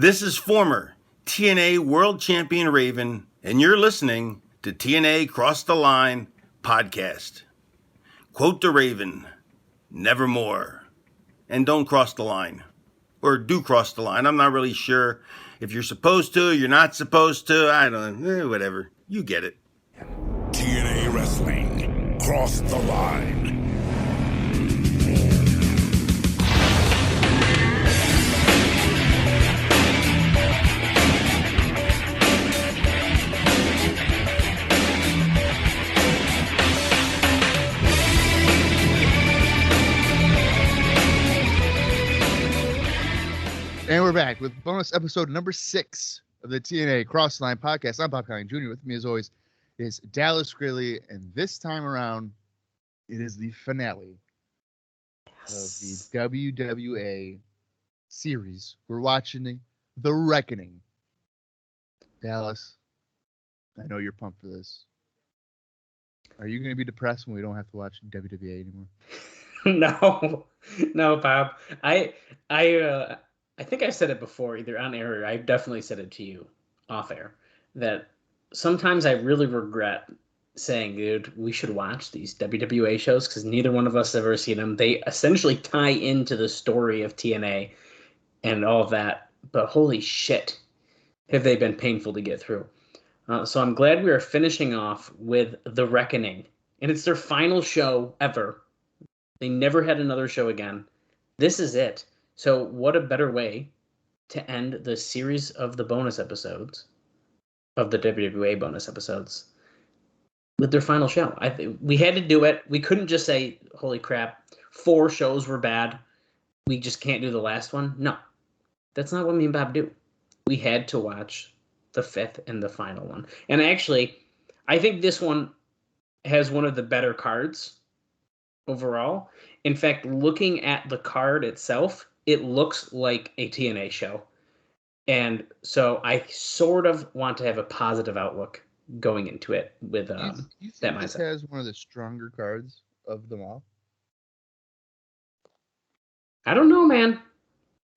This is former TNA World Champion Raven, and you're listening to TNA Cross the Line podcast. Quote the Raven, nevermore. And don't cross the line. Or do cross the line. I'm not really sure if you're supposed to, you're not supposed to. I don't know. Whatever. You get it. TNA Wrestling. Cross the Line. And we're back with bonus episode number 6 of the TNA Cross the Line podcast. I'm Colling Jr. With me, as always, is Dallas Gridley, and this time around, it is the finale of the WWA series. We're watching The Reckoning. Dallas, I know you're pumped for this. Are you going to be depressed when we don't have to watch WWA anymore? No, Bob. I think I said it before, either on air or I've definitely said it to you off air, that sometimes I really regret saying, dude, we should watch these WWA shows because neither one of us have ever seen them. They essentially tie into the story of TNA and all of that, but holy shit, have they been painful to get through. So I'm glad we are finishing off with The Reckoning, and it's their final show ever. They never had another show again. This is it. So what a better way to end the series of the bonus episodes, of the WWA bonus episodes, with their final show. We had to do it. We couldn't just say, holy crap, 4 shows were bad. We just can't do the last one. No, that's not what me and Bob do. We had to watch the 5th and the final one. And actually, I think this one has one of the better cards overall. In fact, looking at the card itself, it looks like a TNA show. And so I sort of want to have a positive outlook going into it with that mindset. This has one of the stronger cards of them all? I don't know, man.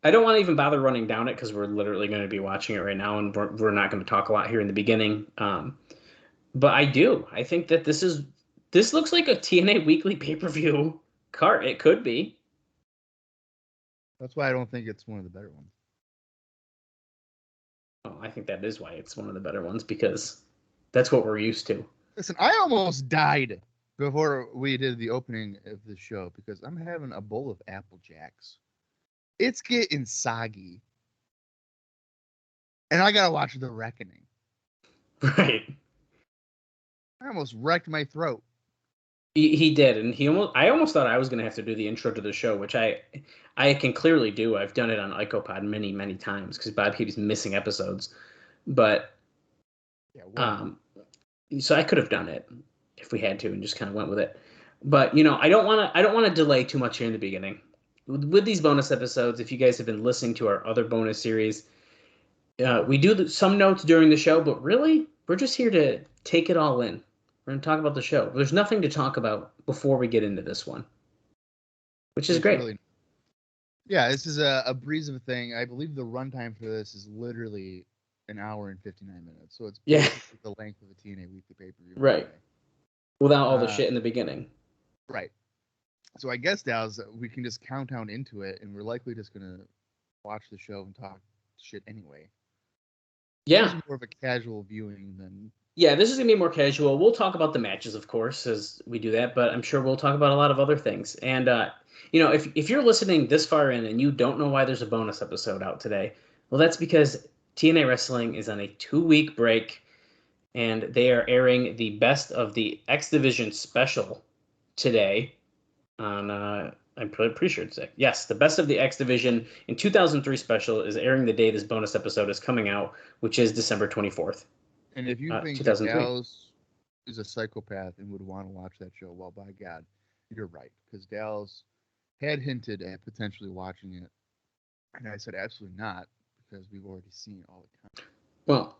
I don't want to even bother running down it because we're literally going to be watching it right now, and we're not going to talk a lot here in the beginning. But I do. I think that this looks like a TNA weekly pay-per-view card. It could be. That's why I don't think it's one of the better ones. Oh, I think that is why it's one of the better ones, because that's what we're used to. Listen, I almost died before we did the opening of the show because I'm having a bowl of Apple Jacks. It's getting soggy. And I got to watch The Reckoning. Right. I almost wrecked my throat. He did, and I almost thought I was going to have to do the intro to the show, which I can clearly do. I've done it on IcoPod many, many times because Bob keeps missing episodes. But so I could have done it if we had to and just kind of went with it. But I don't want to delay too much here in the beginning. With these bonus episodes, if you guys have been listening to our other bonus series, we do some notes during the show, but really we're just here to take it all in. We're going to talk about the show. There's nothing to talk about before we get into this one, which is great. Really, yeah, this is a breeze of a thing. I believe the runtime for this is literally an hour and 59 minutes. So it's basically the length of a TNA weekly pay-per-view. Right. Without all the shit in the beginning. Right. So I guess, Dallas, we can just count down into it, and we're likely just going to watch the show and talk shit anyway. Yeah. It's more of a casual viewing than... Yeah, this is going to be more casual. We'll talk about the matches, of course, as we do that, but I'm sure we'll talk about a lot of other things. And, if you're listening this far in and you don't know why there's a bonus episode out today, well, that's because TNA Wrestling is on a 2-week break, and they are airing the Best of the X Division special today on, I'm pretty sure it's it. Yes, the Best of the X Division in 2003 special is airing the day this bonus episode is coming out, which is December 24th. And if you think Dallas is a psychopath and would want to watch that show, well, by God, you're right. Because Dallas had hinted at potentially watching it. And I said, absolutely not, because we've already seen all the content. Well,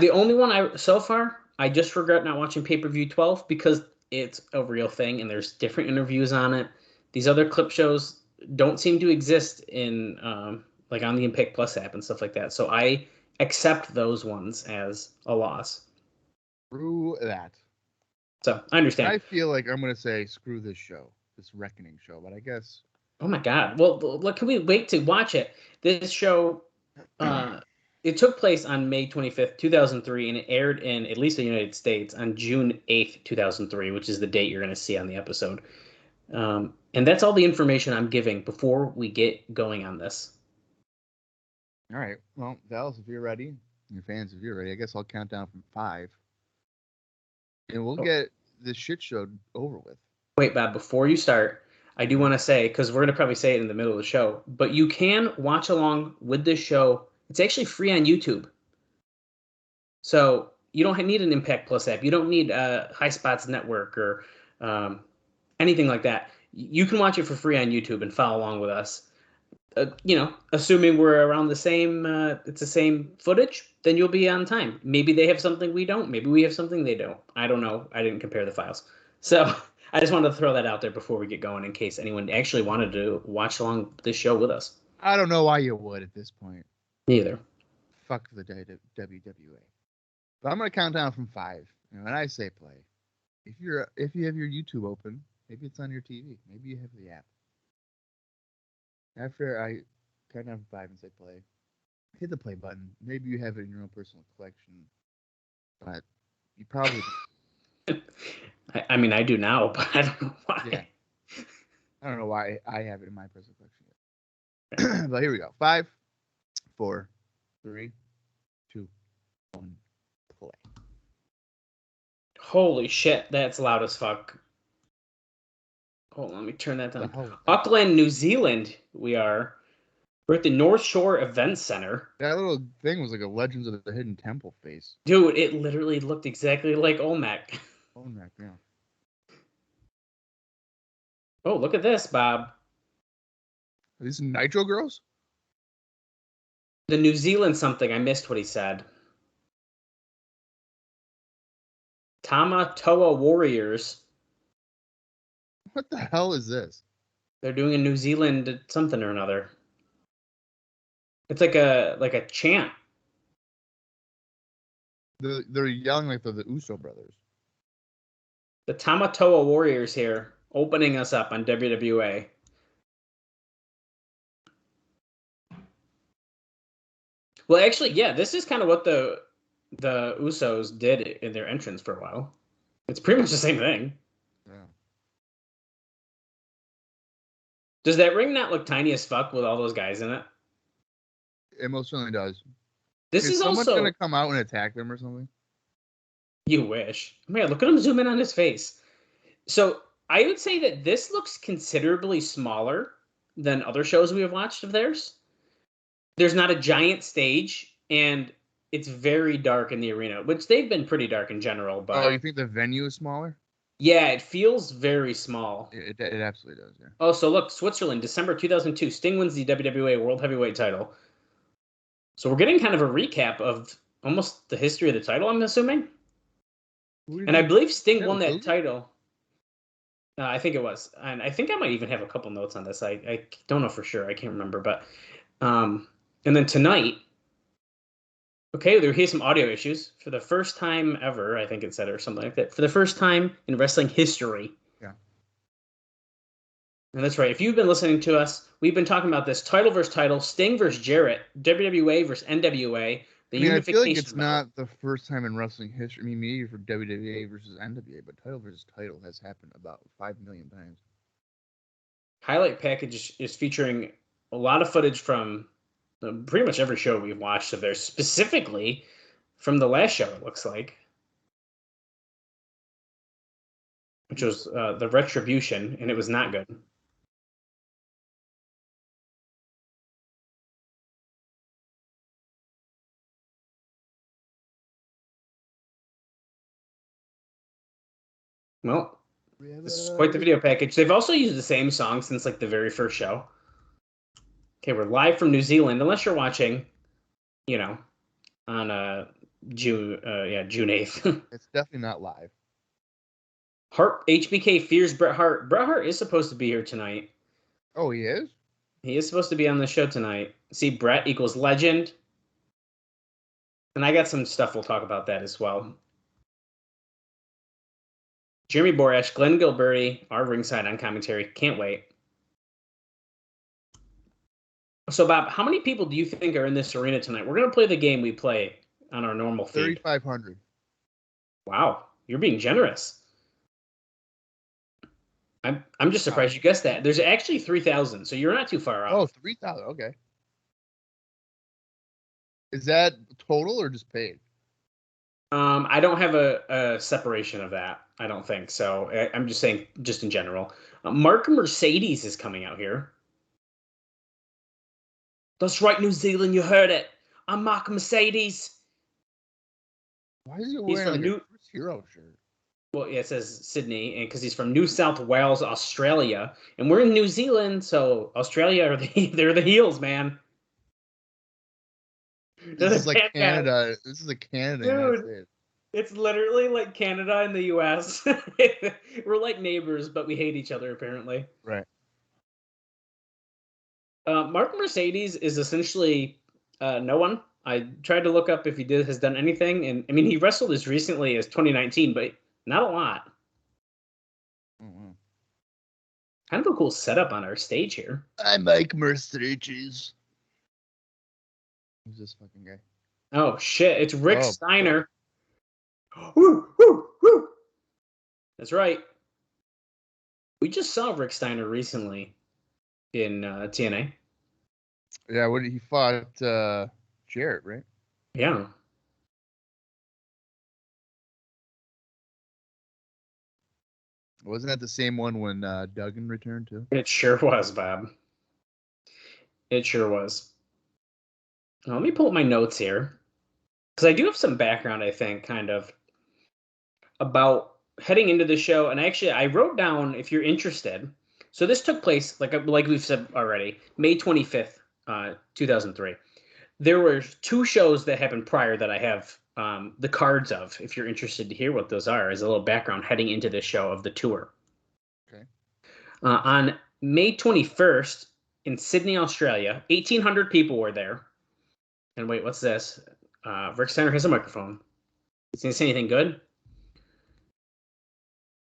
the only one so far, I just regret not watching Pay-Per-View 12 because it's a real thing and there's different interviews on it. These other clip shows don't seem to exist in like on the Impact Plus app and stuff like that. So I accept those ones as a loss. Screw that. So I understand. I feel like I'm gonna say screw this show, this Reckoning show, but I guess. Oh my God! Well, look, can we wait to watch it? This show, it took place on May 25th, 2003, and it aired in at least the United States on June 8th, 2003, which is the date you're going to see on the episode. And that's all the information I'm giving before we get going on this. All right. Well, Dallas, if you're ready, your fans, if you're ready, I guess I'll count down from 5, and we'll get this shit show over with. Wait, Bob, before you start, I do want to say, because we're going to probably say it in the middle of the show, but you can watch along with this show. It's actually free on YouTube. So you don't need an Impact Plus app. You don't need High Spots Network or anything like that. You can watch it for free on YouTube and follow along with us. Assuming we're around the same, it's the same footage, then you'll be on time. Maybe they have something we don't. Maybe we have something they don't. I don't know. I didn't compare the files. So I just wanted to throw that out there before we get going in case anyone actually wanted to watch along this show with us. I don't know why you would at this point. Neither. Fuck the WWA. But I'm gonna count down from 5. And when I say play, if you have your YouTube open, maybe it's on your TV, maybe you have the app. After I count down from 5 and say play, hit the play button. Maybe you have it in your own personal collection, but you probably. I mean, I do now, but I don't know why. Yeah. I don't know why I have it in my personal collection yet. But here we go. 5, 4, 3, 2, 1, play. Holy shit, that's loud as fuck. Hold on, let me turn that down. Auckland, New Zealand, we're at the North Shore Events Center. That little thing was like a Legends of the Hidden Temple face. Dude, it literally looked exactly like Olmec. Olmec, yeah. Oh, look at this, Bob. Are these Nitro girls? The New Zealand something. I missed what he said. Tamatoa Warriors. What the hell is this? They're doing a New Zealand something or another. It's like a chant. They're yelling like they're the Uso brothers. The Tamatoa Warriors here, opening us up on WWA. Well, actually, yeah, this is kind of what the Usos did in their entrance for a while. It's pretty much the same thing. Yeah. Does that ring not look tiny as fuck with all those guys in it? It most certainly does. This is someone also gonna come out and attack them or something? You wish. Man, look at him zoom in on his face. So I would say that this looks considerably smaller than other shows we have watched of theirs. There's not a giant stage, and it's very dark in the arena, which they've been pretty dark in general. But oh, you think the venue is smaller? Yeah, it feels very small. It absolutely does, yeah. Oh, so look, Switzerland, December 2002. Sting wins the WWA World Heavyweight title. So we're getting kind of a recap of almost the history of the title, I'm assuming. And I believe Sting won that title. I think it was. And I think I might even have a couple notes on this. I don't know for sure. I can't remember. But and then tonight, okay, here's some audio issues. For the first time ever, I think it said, or something like that. For the first time in wrestling history. Yeah. And that's right. If you've been listening to us, we've been talking about this title versus title, Sting versus Jarrett, WWA versus NWA. I feel like it's not the first time in wrestling history. I mean, maybe for WWA versus NWA, but title versus title has happened about 5 million times. Highlight package is featuring a lot of footage from pretty much every show we've watched of theirs, specifically from the last show, it looks like, which was the Retribution, and it was not good. Well, this is quite the video package. They've also used the same song since like the very first show. Okay, we're live from New Zealand, unless you're watching, on June 8th. It's definitely not live. Hart HBK fears Bret Hart. Bret Hart is supposed to be here tonight. Oh, he is? He is supposed to be on the show tonight. See, Bret equals legend. And I got some stuff we'll talk about that as well. Jeremy Borash, Glenn Gilberti are ringside on commentary. Can't wait. So, Bob, how many people do you think are in this arena tonight? We're going to play the game we play on our normal feed. 3,500. Wow, you're being generous. I'm just surprised you guessed that. There's actually 3,000, so you're not too far off. Oh, 3,000. Okay. Is that total or just paid? I don't have a separation of that. I don't think so. I'm just saying, just in general. Mark Mercedes is coming out here. That's right, New Zealand. You heard it. I'm Mark Mercedes. Why is he wearing a Chris Hero shirt? Well, yeah, it says Sydney, and because he's from New South Wales, Australia, and we're in New Zealand, so Australia they're the heels, man. This is like Canada. This is a Canada. Dude, it's literally like Canada and the U.S. We're like neighbors, but we hate each other apparently. Right. Mark Mercedes is essentially no one. I tried to look up if he has done anything, and I mean he wrestled as recently as 2019, but not a lot. Mm-hmm. Kind of a cool setup on our stage here. I like Mercedes. Who's this fucking guy? Oh shit! It's Rick Steiner. Woo, woo, woo. That's right. We just saw Rick Steiner recently in TNA. Yeah, what he fought Jarrett, right? Yeah. Wasn't that the same one when Duggan returned too? It sure was, Bob. It sure was. Now, let me pull up my notes here. Because I do have some background, I think, kind of, about heading into the show. And actually, I wrote down, if you're interested. So this took place, like we've said already, May 25th, 2003. There were 2 shows that happened prior that I have the cards of, if you're interested to hear what those are, as a little background heading into this show of the tour. Okay. On May 21st, in Sydney, Australia, 1,800 people were there. And wait, what's this? Rick Steiner has a microphone. Is he going to say anything good?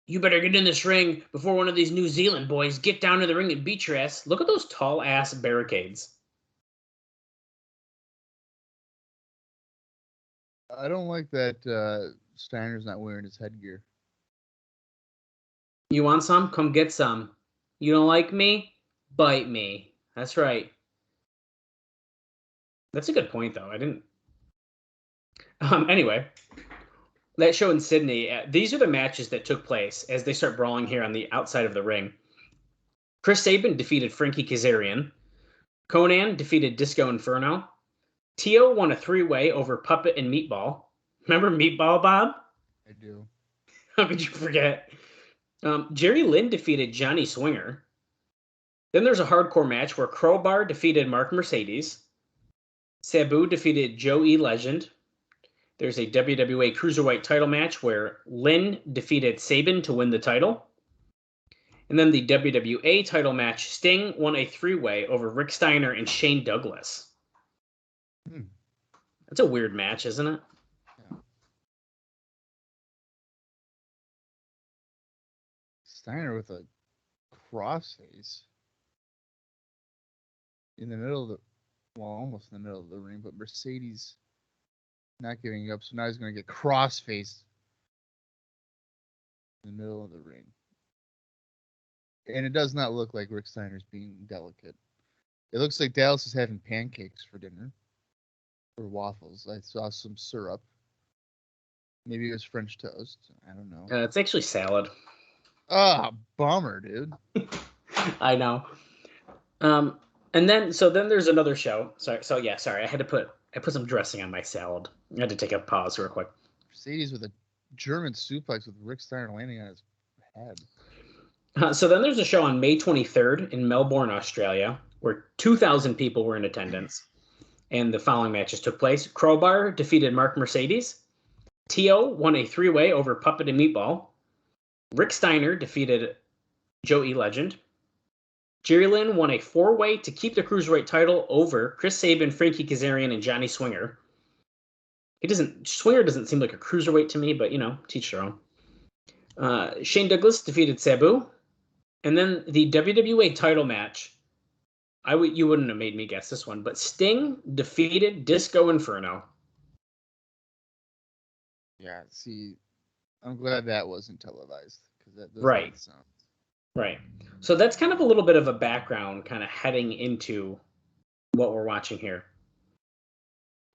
You better get in this ring before one of these New Zealand boys get down to the ring and beat your ass. Look at those tall-ass barricades. I don't like that Steiner's not wearing his headgear. You want some? Come get some. You don't like me? Bite me. That's right. That's a good point, though. I didn't... Anyway, that show in Sydney, these are the matches that took place as they start brawling here on the outside of the ring. Chris Sabin defeated Frankie Kazarian. Konnan defeated Disco Inferno. Tio won a 3-way over Puppet and Meatball. Remember Meatball, Bob? I do. How could you forget? Jerry Lynn defeated Johnny Swinger. Then there's a hardcore match where Crowbar defeated Mark Mercedes. Sabu defeated Joe E. Legend. There's a WWA Cruiserweight title match where Lynn defeated Sabin to win the title. And then the WWA title match, Sting won a 3-way over Rick Steiner and Shane Douglas. That's a weird match, isn't it? Yeah. Steiner with a crossface in the middle of the, well, almost in the middle of the ring, but Mercedes not giving up, so now he's going to get crossface in the middle of the ring. And it does not look like Rick Steiner's being delicate. It looks like Dallas is having pancakes for dinner. Or waffles. I saw some syrup. Maybe it was French toast. I don't know. It's actually salad. Ah, bummer, dude. I know. And then there's another show. Sorry. I had to put some dressing on my salad. I had to take a pause real quick. Mercedes with a German suplex with Rick Steiner landing on his head. So then there's a show on May 23rd in Melbourne, Australia, where 2,000 people were in attendance. And the following matches took place. Crowbar defeated Mark Mercedes. Tio won a 3-way over Puppet and Meatball. Rick Steiner defeated Joe E. Legend. Jerry Lynn won a 4-way to keep the Cruiserweight title over Chris Sabin, Frankie Kazarian, and Johnny Swinger. Swinger doesn't seem like a Cruiserweight to me, but, teach their own. Shane Douglas defeated Sabu. And then the WWA title match. You wouldn't have made me guess this one, but Sting defeated Disco Inferno. Yeah, see, I'm glad that wasn't televised because that doesn't Right. make sense. Right. So that's kind of a little bit of a background kind of heading into what we're watching here.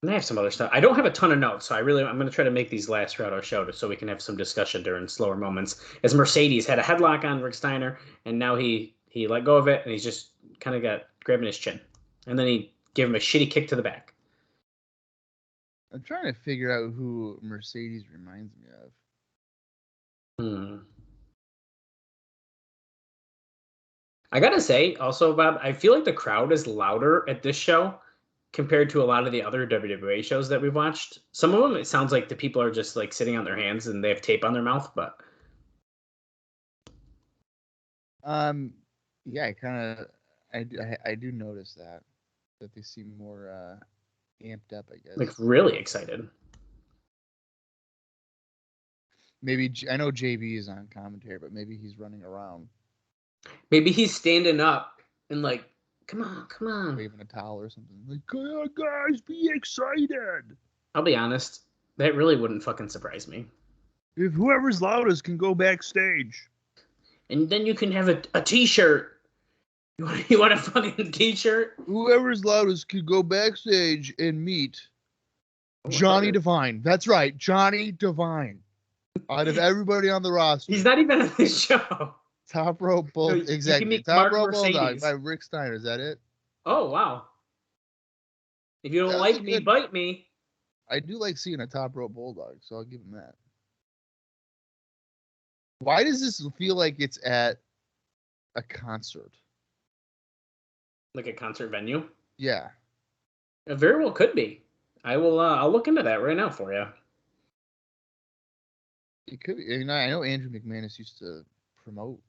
And I have some other stuff. I don't have a ton of notes, so I'm going to try to make these last throughout our show so we can have some discussion during slower moments. As Mercedes had a headlock on Rick Steiner, and now he let go of it, and he's just kind of grabbing his chin. And then he gave him a shitty kick to the back. I'm trying to figure out who Mercedes reminds me of. I gotta say, also, Bob, I feel like the crowd is louder at this show compared to a lot of the other WWA shows that we've watched. Some of them, it sounds like the people are just like sitting on their hands and they have tape on their mouth, but. Yeah, I do notice that they seem more amped up, I guess. Like really excited. Maybe I know JB is on commentary, but maybe he's running around. Maybe he's standing up and like, come on. Waving a towel or something. Like, come on, guys, be excited. I'll be honest, that really wouldn't fucking surprise me. If whoever's loudest can go backstage. And then you can have a t-shirt. You want a fucking t-shirt? Whoever's loudest can go backstage and meet Johnny Devine. That's right, Johnny Devine. Out of everybody on the roster. He's not even on this show. Top Rope Bulldog. Exactly. Top Rope Bulldog by Rick Steiner. Is that it? Oh, wow. If you don't like me, bite me. I do like seeing a Top Rope Bulldog, so I'll give him that. Why does this feel like it's at a concert? Like a concert venue? Yeah. It very well could be. I'll look into that right now for you. It could be. I know Andrew McManus used to promote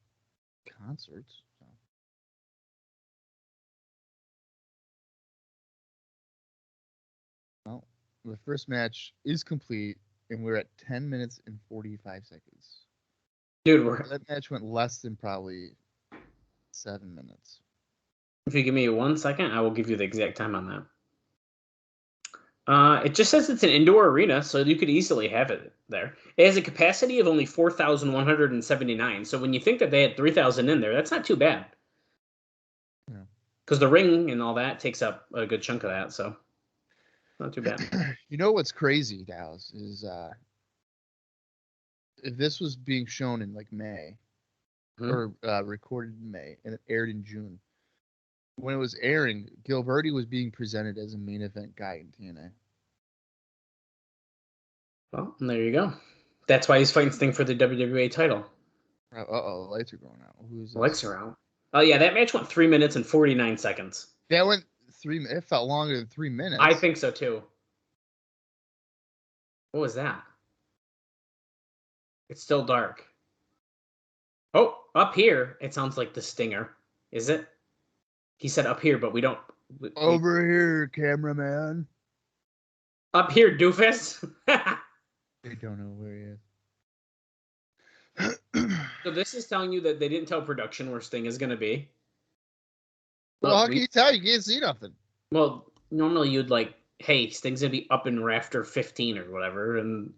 concerts. So. Well, the first match is complete, and we're at 10 minutes and 45 seconds. Dude, that match went less than probably 7 minutes. If you give me 1 second, I will give you the exact time on that. It just says it's an indoor arena, so you could easily have it there. It has a capacity of only 4,179. So when you think that they had 3,000 in there, that's not too bad. Because the ring and all that takes up a good chunk of that, so not too bad. You know what's crazy, Dallas, is if this was being shown in like May, or recorded in May, and it aired in June, when it was airing, Gilberti was being presented as a main event guy in TNA. Well, there you go. That's why he's fighting Sting for the WWA title. Uh-oh, the lights are going out. Who's the lights are out. Oh, yeah, that match went 3 minutes and 49 seconds. That went 3 minutes. It felt longer than 3 minutes. I think so, too. What was that? It's still dark. Oh, up here, it sounds like the Stinger. Is it? He said up here, but we don't. Over here, cameraman. Up here, doofus. They don't know where he is. So this is telling you that they didn't tell production where Sting is going to be. Well, how can you tell? You can't see nothing. Well, normally you'd like, hey, Sting's going to be up in rafter 15 or whatever, and...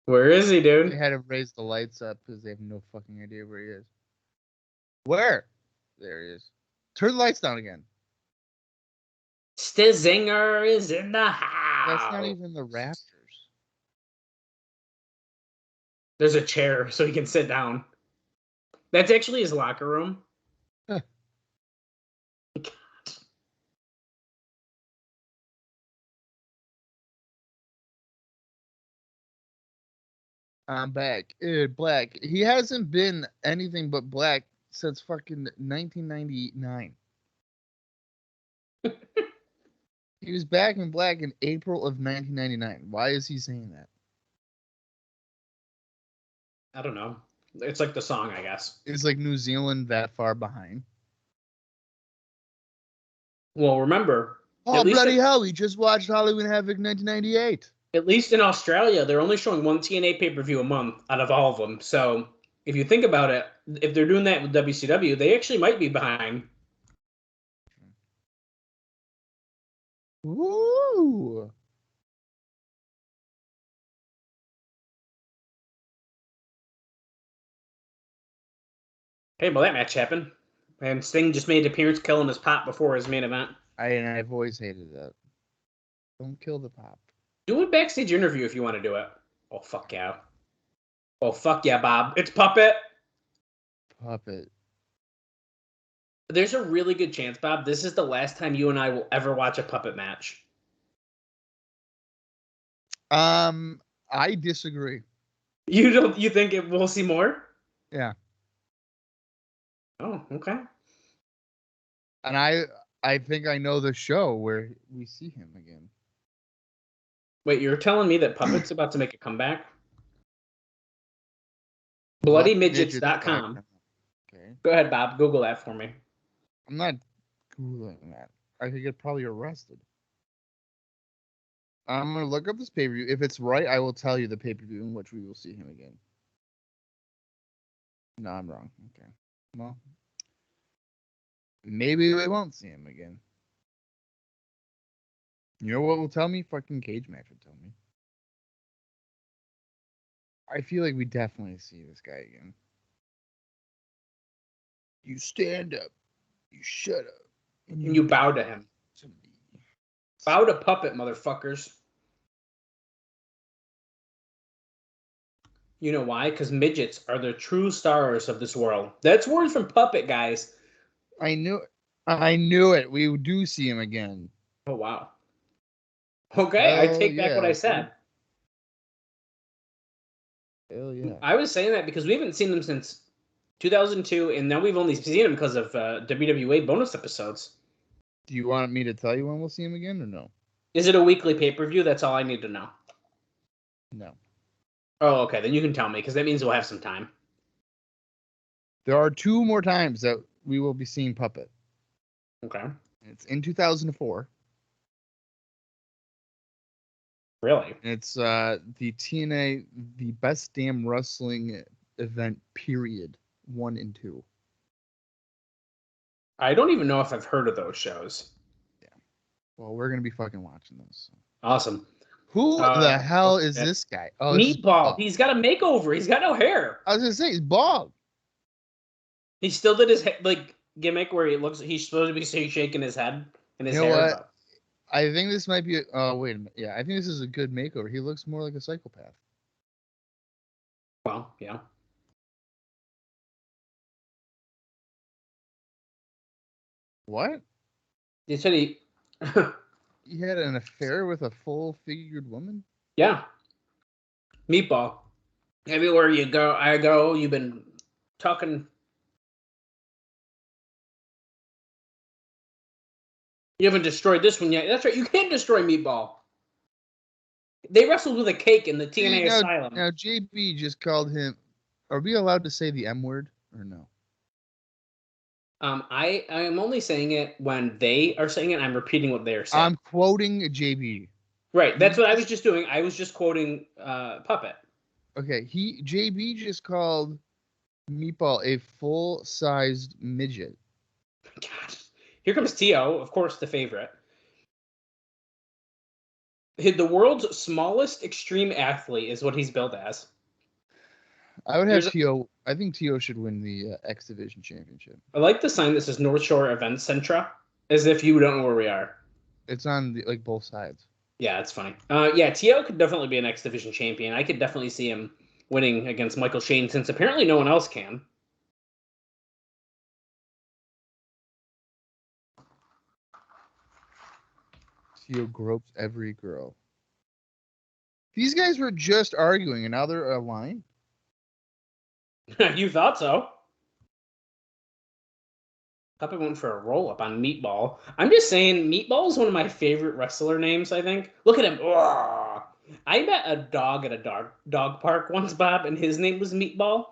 Where is he, dude? They had to raise the lights up because they have no fucking idea where he is. Where? There he is. Turn the lights down again. Stizinger is in the house. That's not even the rafters. There's a chair so he can sit down. That's actually his locker room. Huh. God. I'm back. Black. He hasn't been anything but black since fucking 1999. He was back in black in April of 1999. Why is he saying that? I don't know. It's like the song, I guess. Is like New Zealand that far behind? Well, remember, Oh, bloody hell, we just watched Halloween Havoc 1998. at least in Australia, they're only showing one TNA pay-per-view a month out of all of them. So if you think about it, if they're doing that with WCW, they actually might be behind. Woo! Hey, well, that match happened. And Sting just made an appearance killing his pop before his main event. I've always hated that. Don't kill the pop. Do a backstage interview if you want to do it. Oh, fuck yeah. Oh, fuck yeah, Bob. It's Puppet. Puppet. There's a really good chance, Bob, this is the last time you and I will ever watch a Puppet match. I disagree. You think we'll see more? Yeah. Oh, okay. And I think I know the show where we see him again. Wait, you're telling me that Puppet's about to make a comeback? BloodyMidgets.com. Okay. Go ahead, Bob. Google that for me. I'm not Googling that. I could get probably arrested. I'm going to look up this pay-per-view. If it's right, I will tell you the pay-per-view in which we will see him again. No, I'm wrong. Okay. Well, maybe we won't see him again. You know what will tell me? Fucking cage match will tell me. I feel like we definitely see this guy again. You stand up. You shut up. And you bow to him. To me. Bow to Puppet, motherfuckers. You know why? Because midgets are the true stars of this world. That's words from Puppet, guys. I knew it. We do see him again. Oh, wow. Okay, I take back what I said. Hell yeah. I was saying that because we haven't seen them since 2002, and now we've only seen them because of WWA bonus episodes. Do you want me to tell you when we'll see him again or no? Is it a weekly pay-per-view? That's all I need to know. No. Oh, okay. Then you can tell me, because that means we'll have some time. There are 2 more times that we will be seeing Puppet. Okay. It's in 2004. Really? It's the TNA, the Best Damn Wrestling event, period, 1 and 2. I don't even know if I've heard of those shows. Yeah. Well, we're going to be fucking watching those. So. Awesome. Who the hell is this guy? Oh, Meatball. He's got a makeover. He's got no hair. I was going to say, he's bald. He still did his gimmick where he's supposed to be shaking his head and his hair. What? I think this might be. Oh, wait a minute. Yeah, I think this is a good makeover. He looks more like a psychopath. Well, yeah. What? You said he. He had an affair with a full-figured woman? Yeah. Meatball. Everywhere you go, I go. You've been talking. You haven't destroyed this one yet. That's right. You can't destroy Meatball. They wrestled with a cake in the TNA Asylum. Now, JB just called him. Are we allowed to say the M word or no? I am only saying it when they are saying it. I'm repeating what they are saying. I'm quoting JB. Right. That's what I was just doing. I was just quoting Puppet. Okay. JB just called Meatball a full-sized midget. God. Here comes T.O., of course, the favorite. The world's smallest extreme athlete is what he's billed as. I would have T.O. I think T.O. should win the X Division Championship. I like the sign that says North Shore Events Centra, as if you don't know where we are. It's on both sides. Yeah, it's funny. Yeah, T.O. could definitely be an X Division champion. I could definitely see him winning against Michael Shane, since apparently no one else can. T.O. gropes every girl. These guys were just arguing, and now they're aligned? You thought so. Puppet went for a roll-up on Meatball. I'm just saying, Meatball is one of my favorite wrestler names, I think. Look at him. Ugh. I met a dog at a dog park once, Bob, and his name was Meatball,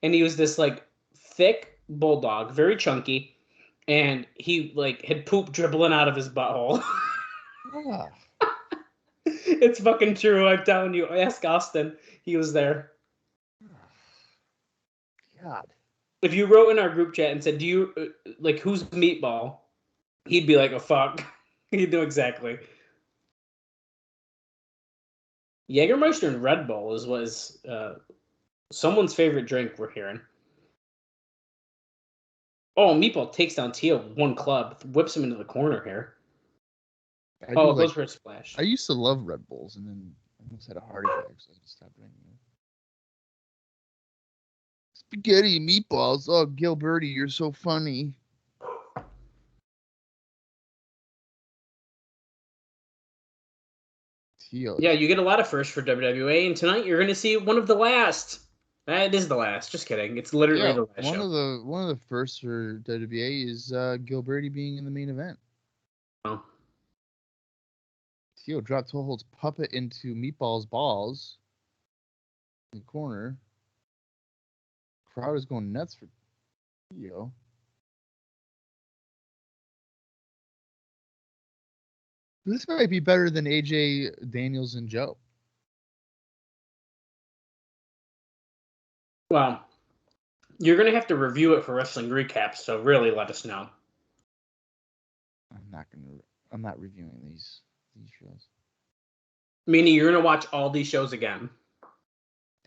and he was this like thick bulldog, very chunky, and he like had poop dribbling out of his butthole. Ah, It's fucking true. I'm telling you. Ask Austin. He was there. God. If you wrote in our group chat and said, "Do you like who's Meatball?" He'd be like, "Oh fuck." He'd know exactly. Jägermeister and Red Bull was someone's favorite drink. We're hearing. Oh, Meatball takes down Tio one club, whips him into the corner here. I Oh, do it goes like, for a splash. I used to love Red Bulls, and then I almost had a heart attack, so I just stopped drinking them. Spaghetti and meatballs. Oh, Gilberty, you're so funny. Tio. Yeah, you get a lot of firsts for WWE, and tonight you're going to see one of the last. It is the last. Just kidding. It's literally the last show. One of the firsts for WWE is Gilberty being in the main event. Oh. Tio dropped Toehold's puppet into Meatball's balls in the corner. Crowd is going nuts for Tio. This might be better than AJ, Daniels, and Joe. Well, you're going to have to review it for Wrestling Recaps, so really let us know. I'm not reviewing these shows. Meaning you're going to watch all these shows again.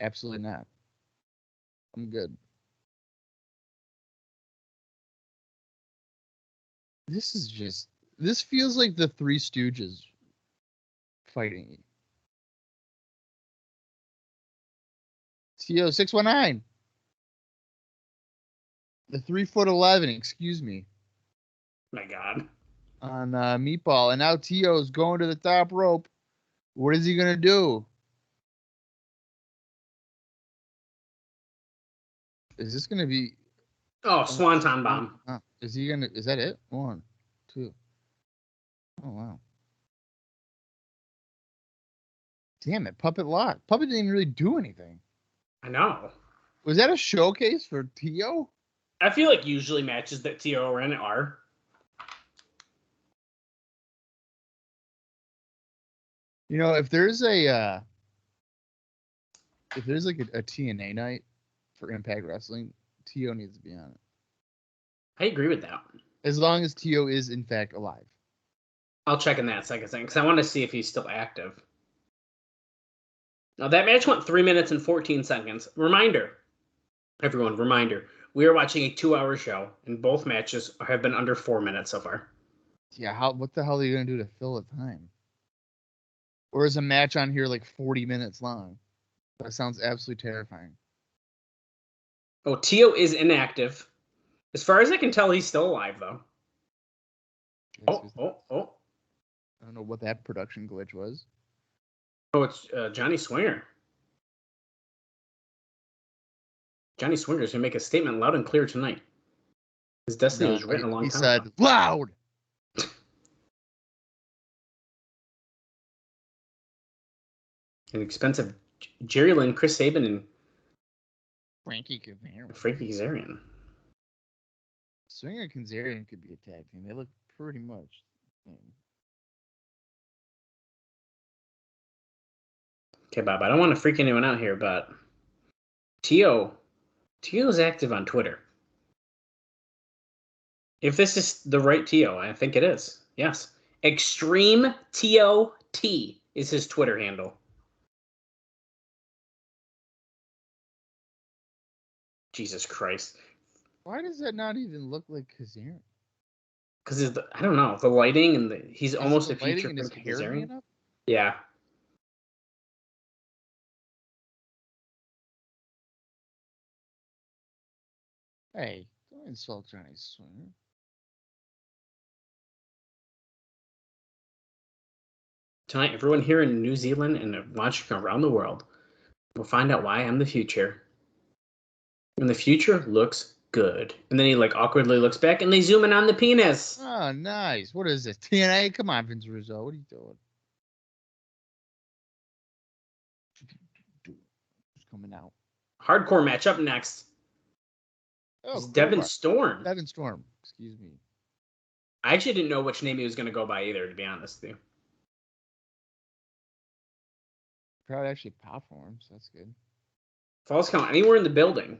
Absolutely not. I'm good. This feels like the Three Stooges fighting. Tio 619. The 3'11", excuse me. My God. On Meatball. And now Tio's going to the top rope. What is he going to do? Is this going to be... Oh, Swanton Bomb. Is that it? 1, 2. Oh, wow. Damn it, Puppet lock. Puppet didn't even really do anything. I know. Was that a showcase for Tio? I feel like usually matches that Tio are in are. You know, if there's like a TNA night for Impact Wrestling, Tio needs to be on it. I agree with that. As long as Tio is in fact alive. I'll check in that second thing because I want to see if he's still active. Now that match went 3 minutes and 14 seconds. Reminder, everyone, we are watching a 2-hour show, and both matches have been under 4 minutes so far. Yeah, what the hell are you gonna do to fill the time? Or is a match on here like 40 minutes long? That sounds absolutely terrifying. Oh, Tio is inactive. As far as I can tell, he's still alive, though. Oh. I don't know what that production glitch was. Oh, it's Johnny Swinger. Johnny Swinger's going to make a statement loud and clear tonight. His destiny was written a long time ago. He said, loud! An expensive Jerry Lynn, Chris Sabin, and Frankie Kazarian. Frankie Kazarian. Swinger and Kazarian could be a tag team. They look pretty much the same. Okay, Bob, I don't want to freak anyone out here, but Tio's active on Twitter. If this is the right Tio, I think it is. Yes. Extreme TOT is his Twitter handle. Jesus Christ. Why does that not even look like Kazarian? Because I don't know, the lighting and he's almost a future Kazarian. Yeah. Hey, don't insult Johnny Swinger. Tonight, everyone here in New Zealand and watching around the world will find out why I'm the future. And the future looks good. And then he like awkwardly looks back and they zoom in on the penis. Oh, nice. What is this? TNA? Come on, Vince Rizzo. What are you doing? coming out. Hardcore match up next. Oh, It's Devon Crowbar. Storm. Devon Storm. Excuse me. I actually didn't know which name he was going to go by either, to be honest with you. Crowd actually pop for him, so that's good. Falls count anywhere in the building.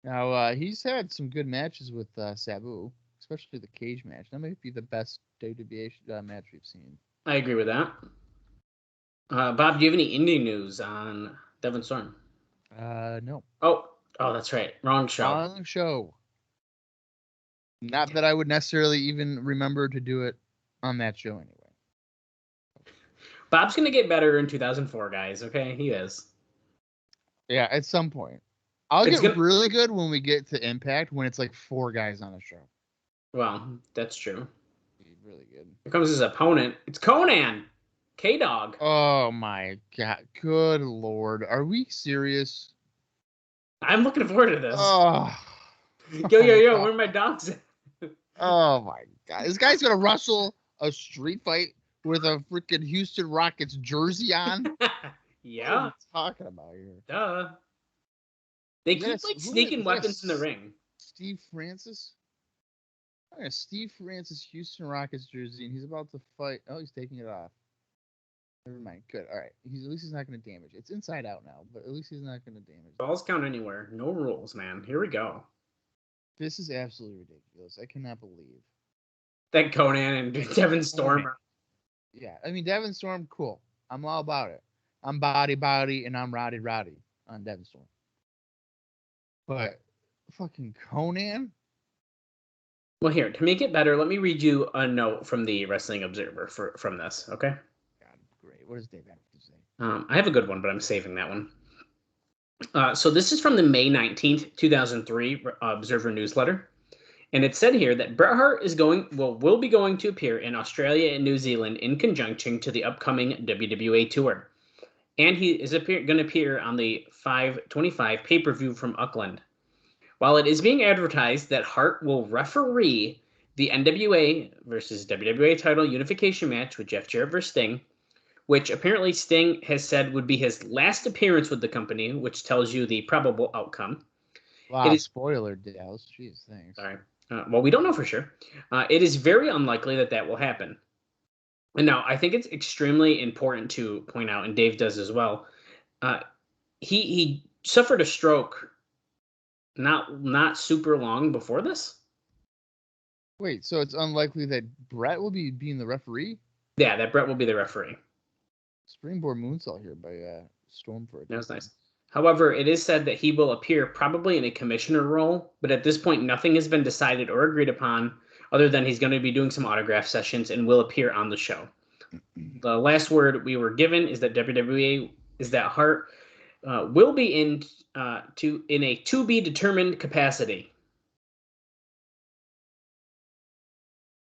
Now, he's had some good matches with Sabu, especially the cage match. That might be the best WWA match we've seen. I agree with that. Bob, do you have any indie news on Devon Storm? No. Oh, that's right. Wrong show. Wrong show. Not that I would necessarily even remember to do it on that show anyway. Bob's going to get better in 2004, guys. Okay, he is. Yeah, at some point. I'll get really good when we get to Impact, when it's like 4 guys on a show. Well, that's true. Really good. Here comes his opponent. It's Konnan. K-Dog. Oh my God. Good Lord. Are we serious? I'm looking forward to this. Oh. Yo, where are my dogs at? Oh my God. This guy's going to wrestle a street fight with a freaking Houston Rockets jersey on? Yeah. What are you talking about here? Duh. They keep sneaking weapons in the ring. Steve Francis? Oh, yeah, Steve Francis Houston Rockets jersey, and he's about to fight. Oh, he's taking it off. Never mind. Good. All right. At least he's not going to damage it. It's inside out now, but at least he's not going to damage it. Balls count anywhere. No rules, man. Here we go. This is absolutely ridiculous. I cannot believe That Konnan and Devon Storm. Yeah, I mean, Devon Storm, cool. I'm all about it. I'm body, and I'm Roddy on Devon Storm. But fucking Konnan? Well, here, to make it better, let me read you a note from the Wrestling Observer from this, okay? God, great. What does Dave have to say? I have a good one, but I'm saving that one. So this is from the May 19th, 2003 Observer newsletter. And it said here that Bret Hart will be going to appear in Australia and New Zealand in conjunction to the upcoming WWA tour. And he is going to appear on the 5/25 pay-per-view from Auckland. While it is being advertised that Hart will referee the NWA versus WWA title unification match with Jeff Jarrett versus Sting, which apparently Sting has said would be his last appearance with the company, which tells you the probable outcome. Wow, spoiler, Dallas. Jeez, thanks. Sorry. Well, we don't know for sure. It is very unlikely that will happen. And now, I think it's extremely important to point out, and Dave does as well, he suffered a stroke not super long before this. Wait, so it's unlikely that Bret will be being the referee? Yeah, that Bret will be the referee. Springboard moonsault here by Stormford. That was nice. However, it is said that he will appear probably in a commissioner role, but at this point, nothing has been decided or agreed upon other than he's going to be doing some autograph sessions and will appear on the show. The last word we were given is that WWE is that Hart will be in a to be determined capacity.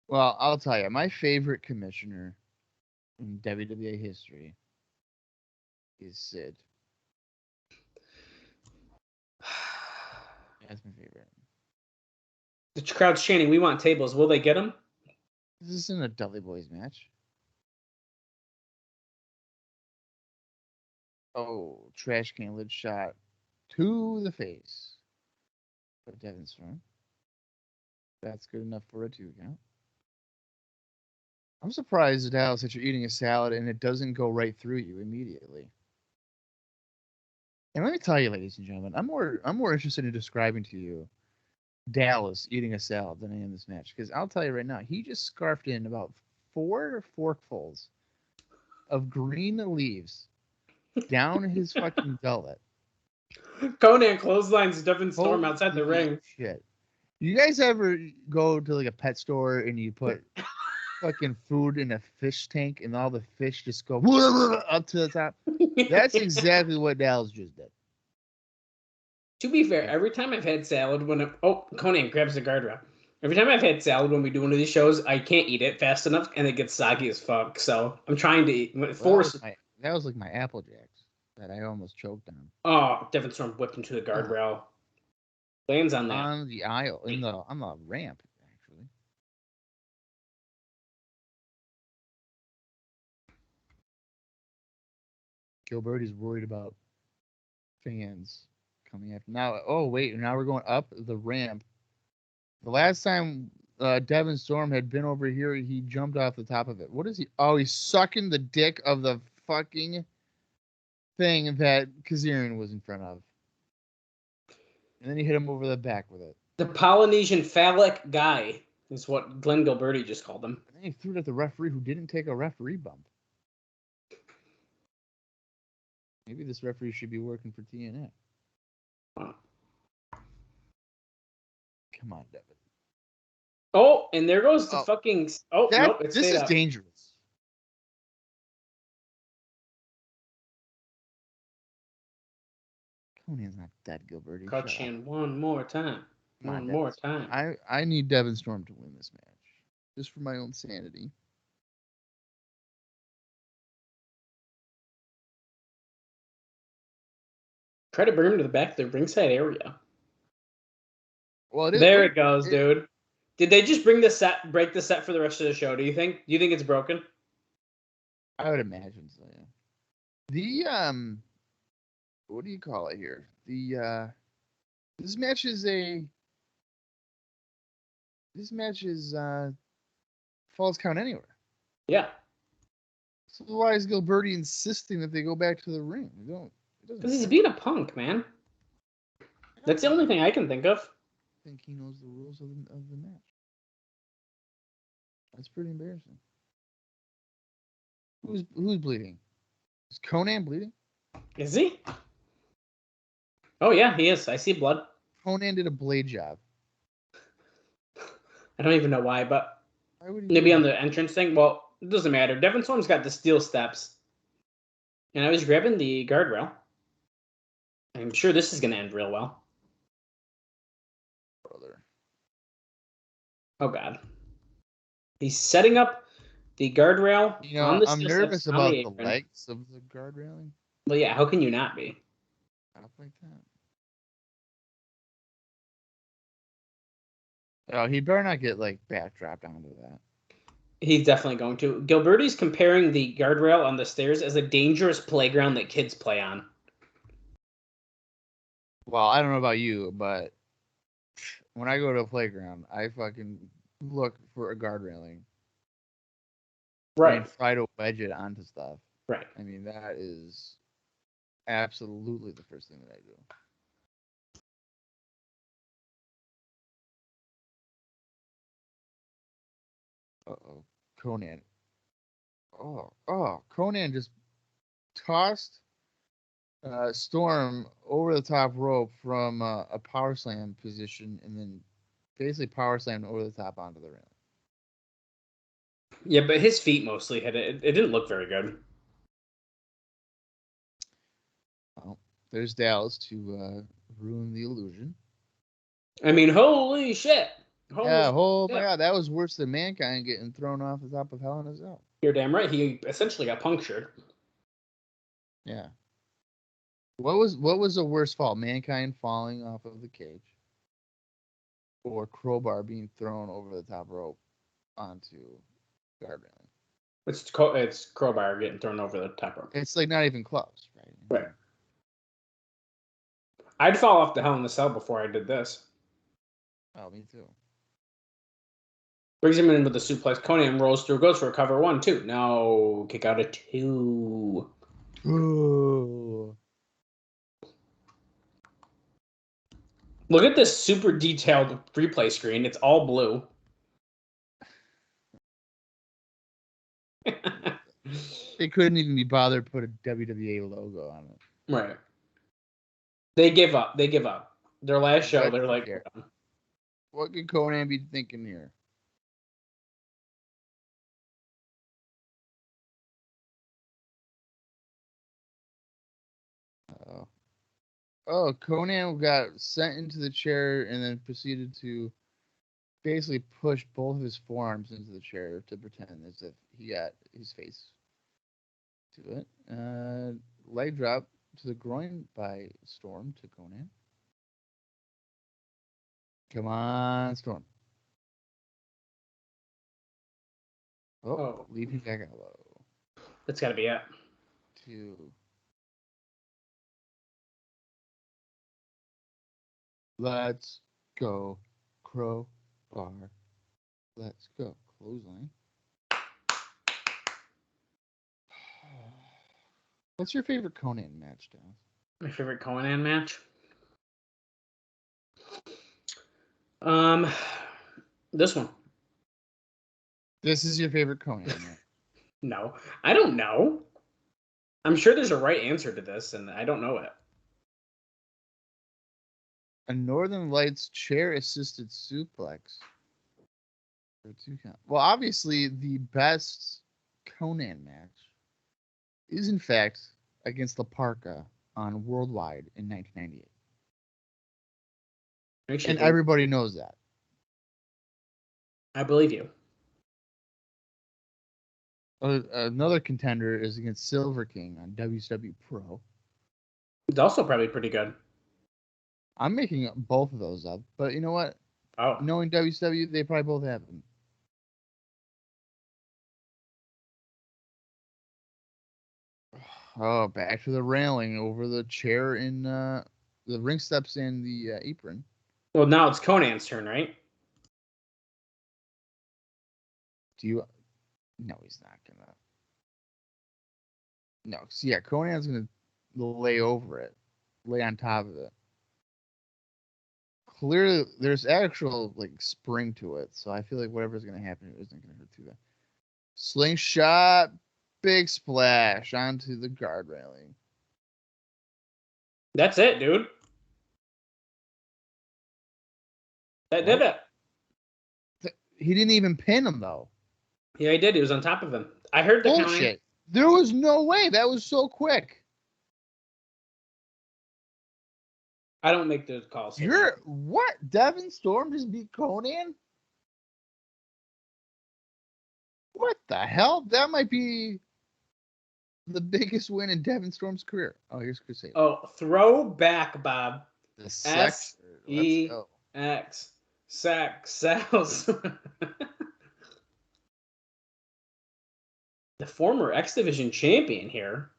Well, I'll tell you, my favorite commissioner in WWE history is Sid. That's my favorite. The crowd's chanting, "We want tables." Will they get them? This isn't a Dudley Boys match. Oh, trash can lid shot to the face of Devon Storm. That's good enough for a 2 count. I'm surprised, Dallas, that you're eating a salad and it doesn't go right through you immediately. And let me tell you, ladies and gentlemen, I'm more interested in describing to you Dallas eating a salad than I am this match. Because I'll tell you right now, he just scarfed in about 4 forkfuls of green leaves down his fucking gullet. Konnan clotheslines Devon Storm outside the ring. Shit. You guys ever go to like a pet store and you put fucking food in a fish tank and all the fish just go up to the top? That's exactly what Dallas just did. To be fair, every time I've had salad Konnan grabs the guardrail. Every time I've had salad when we do one of these shows, I can't eat it fast enough and it gets soggy as fuck. So I'm trying to force. That was like my Apple Jacks that I almost choked on. Oh, Devon Storm whipped into the guardrail. Lands on that. On the aisle, on the ramp, actually. Gilberti's worried about fans coming after. Now, oh, wait. Now we're going up the ramp. The last time Devon Storm had been over here, he jumped off the top of it. What is he? Oh, he's sucking the dick of the fucking thing that Kazarian was in front of. And then he hit him over the back with it. The Polynesian phallic guy is what Glenn Gilberti just called him. And then he threw it at the referee who didn't take a referee bump. Maybe this referee should be working for TNA. Wow. Come on, Devin. Oh, and there goes the fucking... Oh, nope, it's this is up. dangerous. Konnan's not dead, Gilberti. Cutchin one more time. One more time. I need Devon Storm to win this match. Just for my own sanity. Try to bring him to the back of the ringside area. Well, there it goes, dude. Did they just break the set for the rest of the show? Do you think it's broken? I would imagine so, yeah. The what do you call it here? This match is falls count anywhere. Yeah. So why is Gilberti insisting that they go back to the ring? Because he's being a punk, man. That's the only thing I can think of. I think he knows the rules of the match. That's pretty embarrassing. Who's bleeding? Is Konnan bleeding? Is he? Oh yeah, he is. I see blood. Konnan did a blade job. I don't even know why, but why would he maybe on the entrance thing. Well, it doesn't matter. Devon Storm's got the steel steps, and I was grabbing the guardrail. I'm sure this is going to end real well. Brother. Oh God. He's setting up the guardrail. You know, I'm nervous about the legs of the guard railing. Well, yeah. How can you not be? Stuff like that. Oh, he better not get like backdropped onto that. He's definitely going to. Gilberti's comparing the guardrail on the stairs as a dangerous playground that kids play on. Well, I don't know about you, but when I go to a playground, I fucking look for a guard railing. Right. And try to wedge it onto stuff. Right. I mean, that is absolutely the first thing that I do. Uh-oh. Konnan. Konnan just tossed Storm over the top rope from a power slam position and then basically power slammed over the top onto the ring. Yeah, but his feet mostly hit it. It didn't look very good. Well, there's Dallas to ruin the illusion. I mean, holy shit. My God, that was worse than Mankind getting thrown off the top of Hell in a Cell. You're damn right. He essentially got punctured. Yeah. What was the worst fall? Mankind falling off of the cage, or Crowbar being thrown over the top rope onto guard railing? It's Crowbar getting thrown over the top rope. It's like not even close, right? Right. I'd fall off the Hell in the Cell before I did this. Oh, me too. Brings him in with the suplex. Konnan rolls through, goes for a cover. 1, 2. No, kick out a 2. Ooh. Look at this super detailed replay screen. It's all blue. They couldn't even be bothered to put a WWA logo on it. Right. They give up. Their last show, they're like... What could Konnan be thinking here? Konnan got sent into the chair and then proceeded to basically push both of his forearms into the chair to pretend as if he got his face to it. Leg drop to the groin by Storm to Konnan. Come on, Storm. Leaping back out low. That's got to be it. 2. Let's go. Crowbar. Let's go. Clothesline. What's your favorite Konnan match, Dan? My favorite Konnan match? This one. This is your favorite Konnan match. No, I don't know. I'm sure there's a right answer to this, and I don't know it. A Northern Lights chair-assisted suplex. Well, obviously, the best Konnan match is, in fact, against La Parka on Worldwide in 1998. And everybody knows that. I believe you. Another contender is against Silver King on WCW Pro. It's also probably pretty good. I'm making both of those up, but you know what? Oh. Knowing WCW, they probably both happen. Oh, back to the railing over the chair in the ring steps and the apron. Well, now it's Konnan's turn, right? Do you? No, he's not gonna. No, so yeah, Konnan's gonna lay over it, lay on top of it. Clearly, there's actual like spring to it, so I feel like whatever's gonna happen isn't gonna hurt too bad. Slingshot, big splash onto the guard railing. That's it, dude. That did it. He didn't even pin him though. Yeah, he did. He was on top of him. I heard the Bullshit. counting. There was no way. That was so quick. I don't make those calls. You're what? Devon Storm just beat Konnan? What the hell? That might be the biggest win in Devon Storm's career. Oh, here's Chris Sabin. Oh, throw back, Bob. The S-E-X. Sack Sales. The former X Division champion here.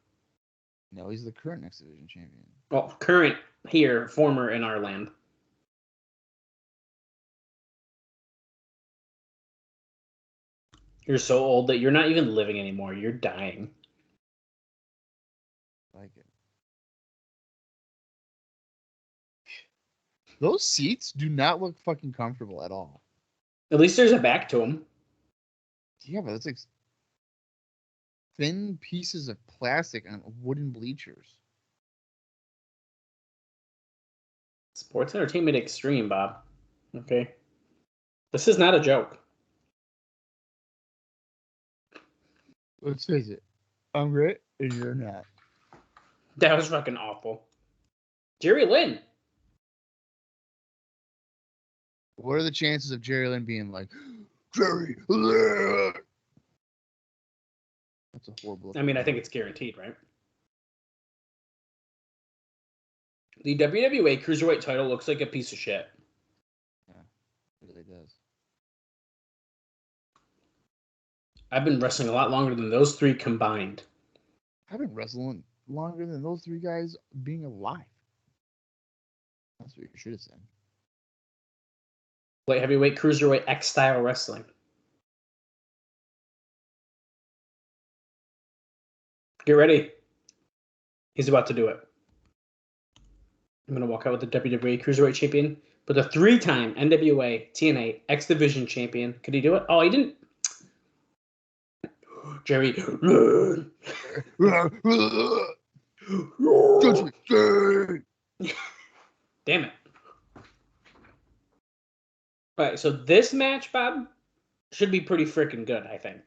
No, he's the current X Division champion. Well, current here, former in our land. You're so old that you're not even living anymore. You're dying. I like it. Those seats do not look fucking comfortable at all. At least there's a back to them. Yeah, but it's like thin pieces of plastic on wooden bleachers. Sports Entertainment Extreme, Bob. Okay. This is not a joke. Let's face it. I'm great, and you're not. That was fucking awful. Jerry Lynn. What are the chances of Jerry Lynn being like, Jerry Lynn? That's a horrible. I mean, I think it's guaranteed, right? The WWA Cruiserweight title looks like a piece of shit. Yeah, it really does. I've been wrestling a lot longer than those three combined. I've been wrestling longer than those three guys being alive. That's what you should have said. Light heavyweight Cruiserweight X-Style wrestling. Get ready. He's about to do it. I'm going to walk out with the WWA Cruiserweight champion, but the 3-time NWA TNA X Division champion. Could he do it? Oh, he didn't. Jerry. Judgment Day. Damn it. All right, so this match, Bob, should be pretty freaking good, I think.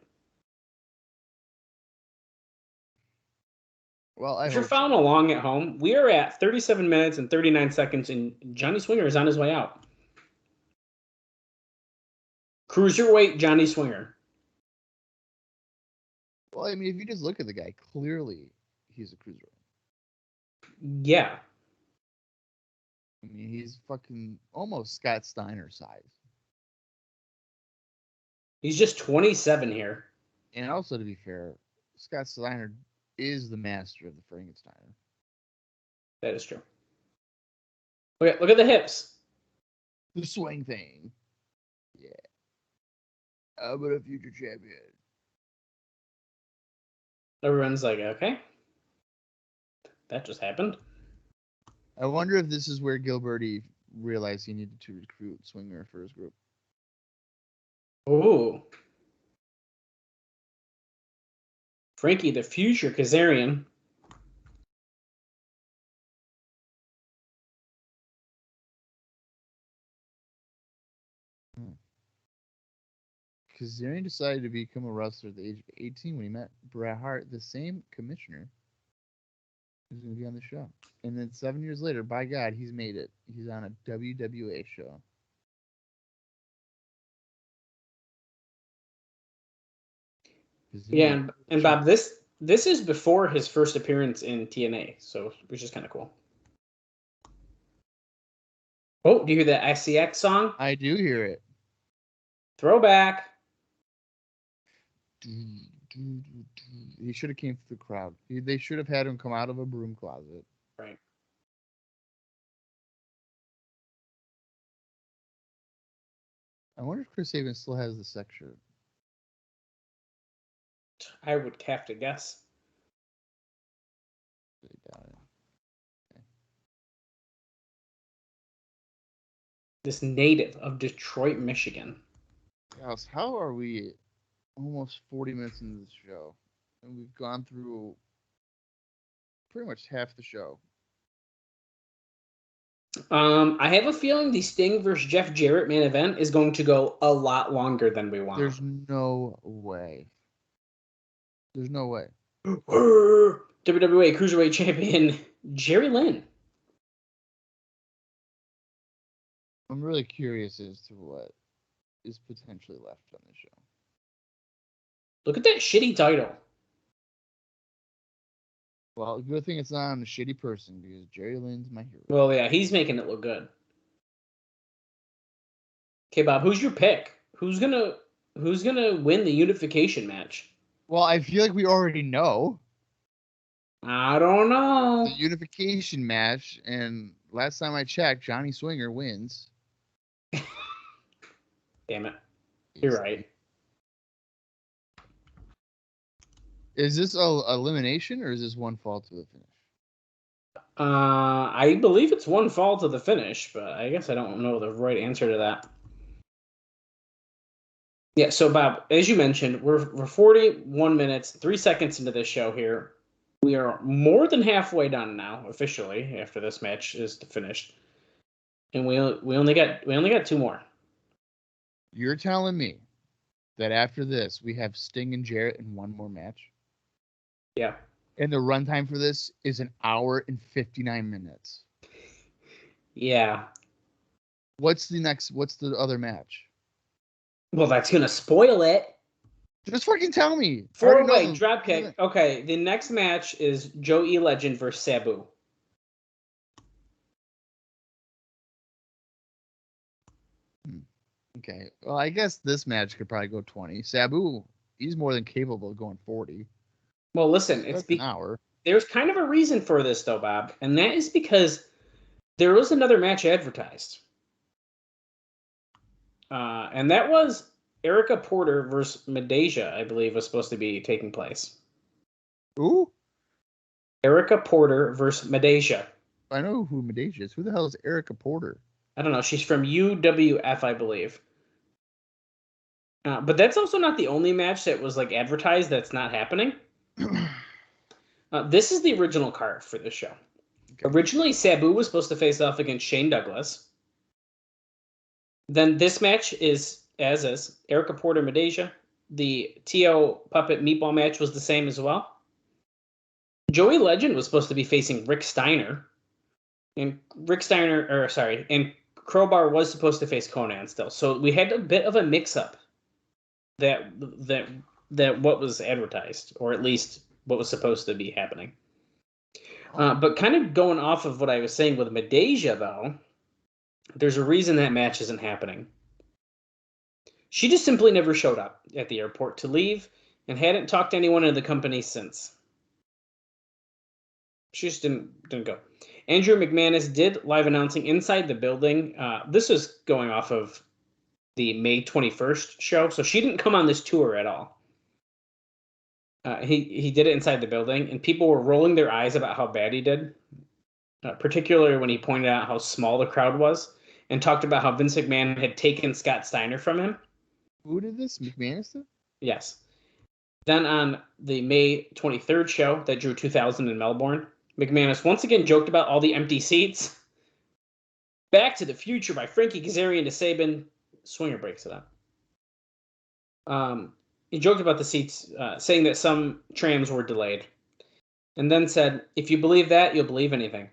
Well, if you're following along at home, we are at 37 minutes and 39 seconds, and Johnny Swinger is on his way out. Cruiserweight Johnny Swinger. Well, I mean, if you just look at the guy, clearly he's a cruiserweight. Yeah. I mean, he's fucking almost Scott Steiner size. He's just 27 here. And also, to be fair, Scott Steiner is the master of the Frankensteiner. That is true. Look at the hips. The swing thing. Yeah. I'm a future champion. Everyone's like, okay, that just happened. I wonder if this is where Gilberti realized he needed to recruit Swinger for his group. Ooh. Frankie, the future Kazarian. Kazarian decided to become a wrestler at the age of 18 when he met Bret Hart, the same commissioner who's going to be on the show. And then 7 years later, by God, he's made it. He's on a WWA show. Yeah, and Bob, this is before his first appearance in TNA, so which is kind of cool. Oh, do you hear the ICX song? I do hear it. Throwback. He should have came through the crowd. They should have had him come out of a broom closet. Right. I wonder if Chris Sabin still has the sex shirt. I would have to guess. Okay. This native of Detroit, Michigan. Guys, how are we almost 40 minutes into the show? And we've gone through pretty much half the show. I have a feeling the Sting versus Jeff Jarrett main event is going to go a lot longer than we want. There's no way. There's no way. WWE Cruiserweight Champion Jerry Lynn. I'm really curious as to what is potentially left on this show. Look at that shitty title. Well, good thing it's not on a shitty person because Jerry Lynn's my hero. Well, yeah, he's making it look good. Okay, Bob, who's your pick? Who's gonna win the unification match? Well, I feel like we already know I don't know. the unification match, and last time I checked, Johnny Swinger wins. Damn it. You're right. Is this a elimination or is this one fall to the finish? I believe it's one fall to the finish, but I guess I don't know the right answer to that. Yeah, so Bob, as you mentioned, we're 41 minutes, 3 seconds into this show here. We are more than halfway done now, officially, after this match is finished. And we only got two more. You're telling me that after this we have Sting and Jarrett in one more match? Yeah. And the runtime for this is 1 hour and 59 minutes. Yeah. What's the other match? Well, that's gonna spoil it. Just fucking tell me. Four-way dropkick. Okay, the next match is Joe E. Legend versus Sabu. Okay. Well, I guess this match could probably go 20. Sabu, he's more than capable of going 40. Well, listen, an hour. There's kind of a reason for this, though, Bob, and that is because there was another match advertised. And that was Erica Porter versus Medeja, I believe, was supposed to be taking place. Who? Erica Porter versus Medeja. I know who Medeja is. Who the hell is Erica Porter? I don't know. She's from UWF, I believe. But that's also not the only match that was like advertised that's not happening. This is the original card for this show. Okay. Originally, Sabu was supposed to face off against Shane Douglas. Then this match is as is Erica Porter Medeja. The T.O. Puppet Meatball match was the same as well. Joey Legend was supposed to be facing Rick Steiner. And and Crowbar was supposed to face Konnan still. So we had a bit of a mix-up that what was advertised, or at least what was supposed to be happening. But kind of going off of what I was saying with Medeja, though, there's a reason that match isn't happening. She just simply never showed up at the airport to leave and hadn't talked to anyone in the company since. She just didn't go. Andrew McManus did live announcing inside the building. This was going off of the May 21st show, so she didn't come on this tour at all. He did it inside the building, and people were rolling their eyes about how bad he did, particularly when he pointed out how small the crowd was and talked about how Vince McMahon had taken Scott Steiner from him. Who did this? McManus did? Yes. Then on the May 23rd show that drew 2,000 in Melbourne, McManus once again joked about all the empty seats. Back to the Future by Frankie Kazarian to Sabin. Swinger breaks it up. He joked about the seats, saying that some trams were delayed. And then said, if you believe that, you'll believe anything.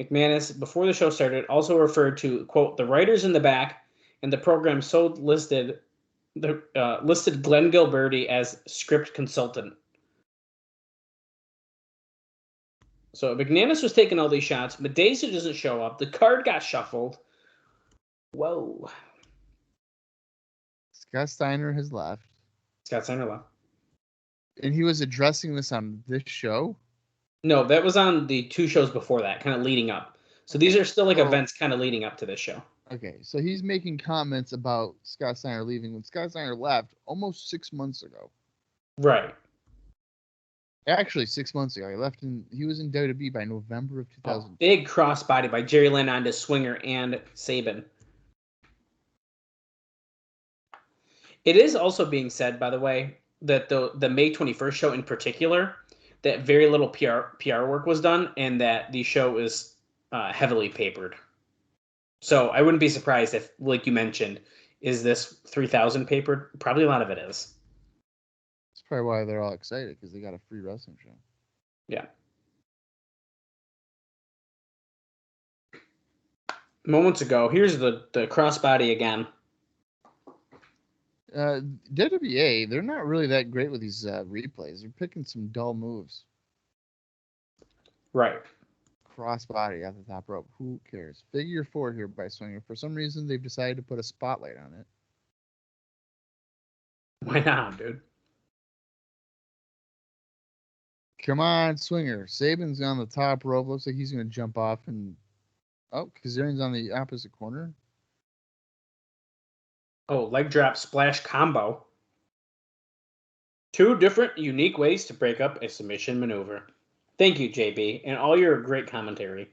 McManus, before the show started, also referred to, quote, the writers in the back, and the program so listed Glenn Gilberti as script consultant. So McManus was taking all these shots. Medusa doesn't show up. The card got shuffled. Whoa. Scott Steiner has left. Scott Steiner left. And he was addressing this on this show? No, that was on the 2 shows before that, kind of leading up. So these are still like events kind of leading up to this show. Okay, so he's making comments about Scott Steiner leaving when Scott Steiner left almost 6 months ago. Right. Actually, 6 months ago. He was in WWE by November of 2000. Big crossbody by Jerry Lynn onto Swinger and Sabin. It is also being said, by the way, that the May 21st show in particular, that very little PR work was done, and that the show is heavily papered. So I wouldn't be surprised if, like you mentioned, is this 3,000 papered? Probably a lot of it is. That's probably why they're all excited, because they got a free wrestling show. Yeah. Moments ago, here's the crossbody again. WWA, they're not really that great with these replays. They're picking some dull moves. Right. Crossbody at the top rope. Who cares? Figure 4 here by Swinger. For some reason, they've decided to put a spotlight on it. Why not, dude? Come on, Swinger. Sabin's on the top rope. Looks like he's going to jump off and... Oh, Kazarian's on the opposite corner. Oh, leg drop splash combo. 2 different, unique ways to break up a submission maneuver. Thank you, JB, and all your great commentary.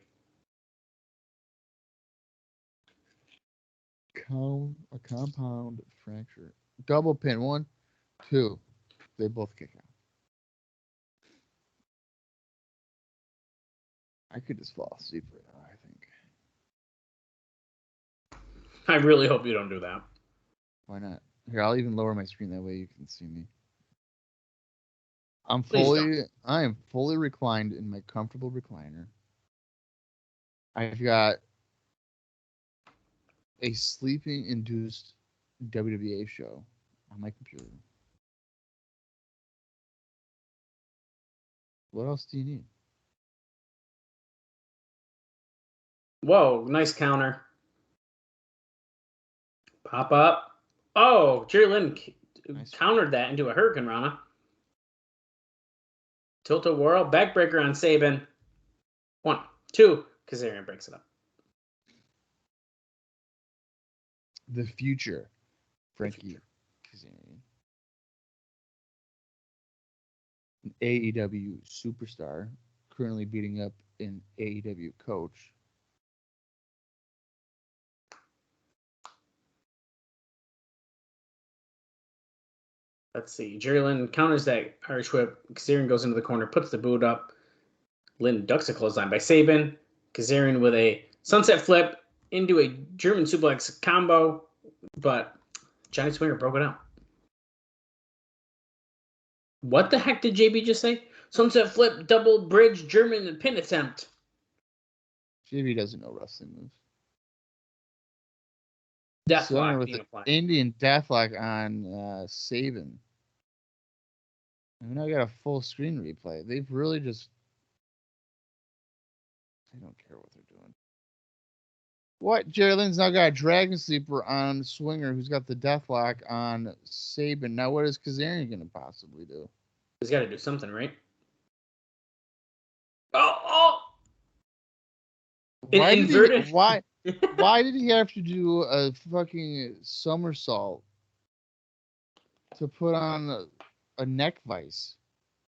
A compound fracture. Double pin. 1, 2. They both kick out. I could just fall asleep right now, I think. I really hope you don't do that. Why not? Here, I'll even lower my screen. That way you can see me. I am fully reclined in my comfortable recliner. I've got a sleeping-induced WWA show on my computer. What else do you need? Whoa, nice counter. Pop up. Oh, Jerry Lynn countered that into a Hurricane Rana. Tilt-a-whirl. Backbreaker on Sabin. 1, 2. Kazarian breaks it up. The future. Frankie Kazarian. An AEW superstar. Currently beating up an AEW coach. Let's see. Jerry Lynn counters that Irish whip. Kazarian goes into the corner, puts the boot up. Lynn ducks a clothesline by Sabin. Kazarian with a sunset flip into a German suplex combo, but Johnny Swinger broke it out. What the heck did JB just say? Sunset flip, double bridge, German pin attempt. JB doesn't know wrestling moves. Deathlock with being the applied. Indian Deathlock on Sabin. And now I got a full screen replay. They've really just... I don't care what they're doing. What? Jerry Lynn's now got a Dragon Sleeper on Swinger, who's got the Deathlock on Sabin. Now what is Kazarian going to possibly do? He's got to do something, right? Oh! Why Inverted. why did he have to do a fucking somersault to put on a neck vice?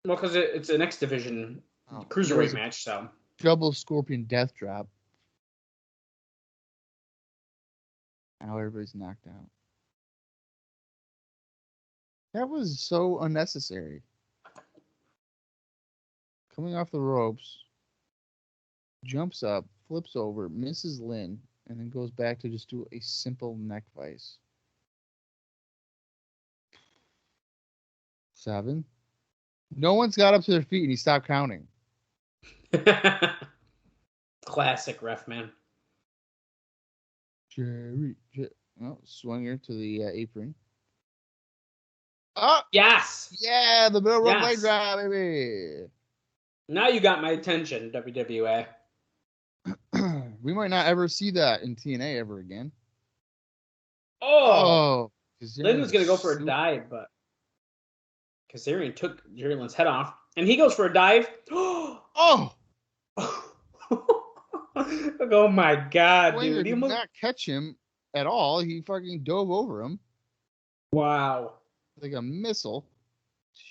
Well, because it's an X Division There was Cruiserweight a match, so. double scorpion death drop. Now everybody's knocked out. That was so unnecessary. Coming off the ropes, jumps up, flips over, misses Lynn, and then goes back to just do a simple neck vice. Sabin. No one's got up to their feet and he stopped counting. Classic ref, man. Jerry. Oh, Swinger to the apron. Oh! Yes! Yeah, the middle rope Yes. leg drop, baby. Now you got my attention, WWA. We might not ever see that in TNA ever again. Oh! Kazarian Lynn was going to go for a super- dive, but Kazarian took Jerry Lynn's head off, and he goes for a dive. Oh! Oh my God, Swinger dude. did not catch him at all. He fucking dove over him Wow. like a missile.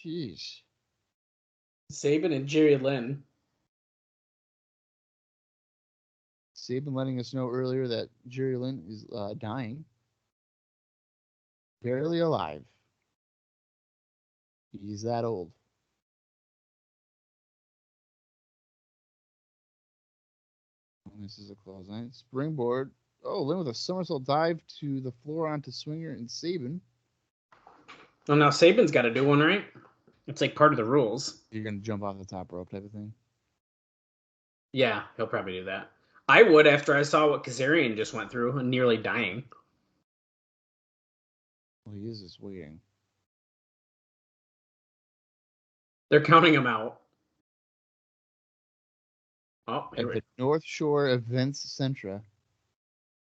Jeez. Sabin and Jerry Lynn. Sabin letting us know earlier that Jerry Lynn is dying. Barely alive. He's that old. This is a clothesline. Springboard. Oh, Lynn with a somersault dive to the floor onto Swinger and Sabin. Well, now Sabin's got to do one, right? It's like part of the rules. You're going to jump off the top rope type of thing. Yeah, he'll probably do that. I would after I saw what Kazarian just went through and nearly dying. Well, he is just waiting. They're counting him out. Oh, At here we the North Shore Events Centra.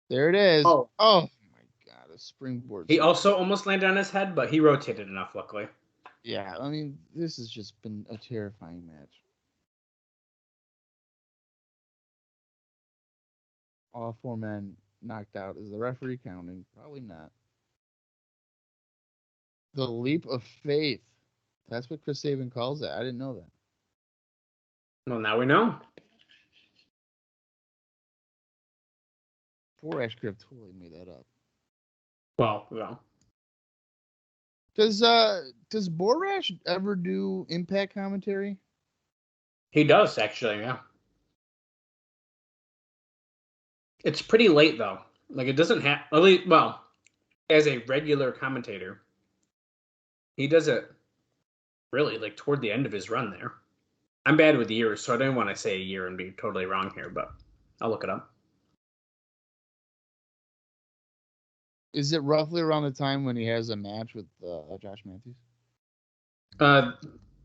There it is. Oh. Oh my God, a springboard. He also almost landed on his head, but he rotated enough, luckily. Yeah, I mean, this has just been a terrifying match. All four men knocked out. Is the referee counting? Probably not. The leap of faith. That's what Chris Sabin calls it. I didn't know that. Well, now we know. Borash could have totally made that up. Well. Does Borash ever do Impact commentary? He does, actually, yeah. It's pretty late, though. Like, it doesn't have... Well, as a regular commentator, he does it really, like, toward the end of his run there. I'm bad with years, so I don't want to say a year and be totally wrong here, but I'll look it up. Is it roughly around the time when he has a match with Josh Matthews?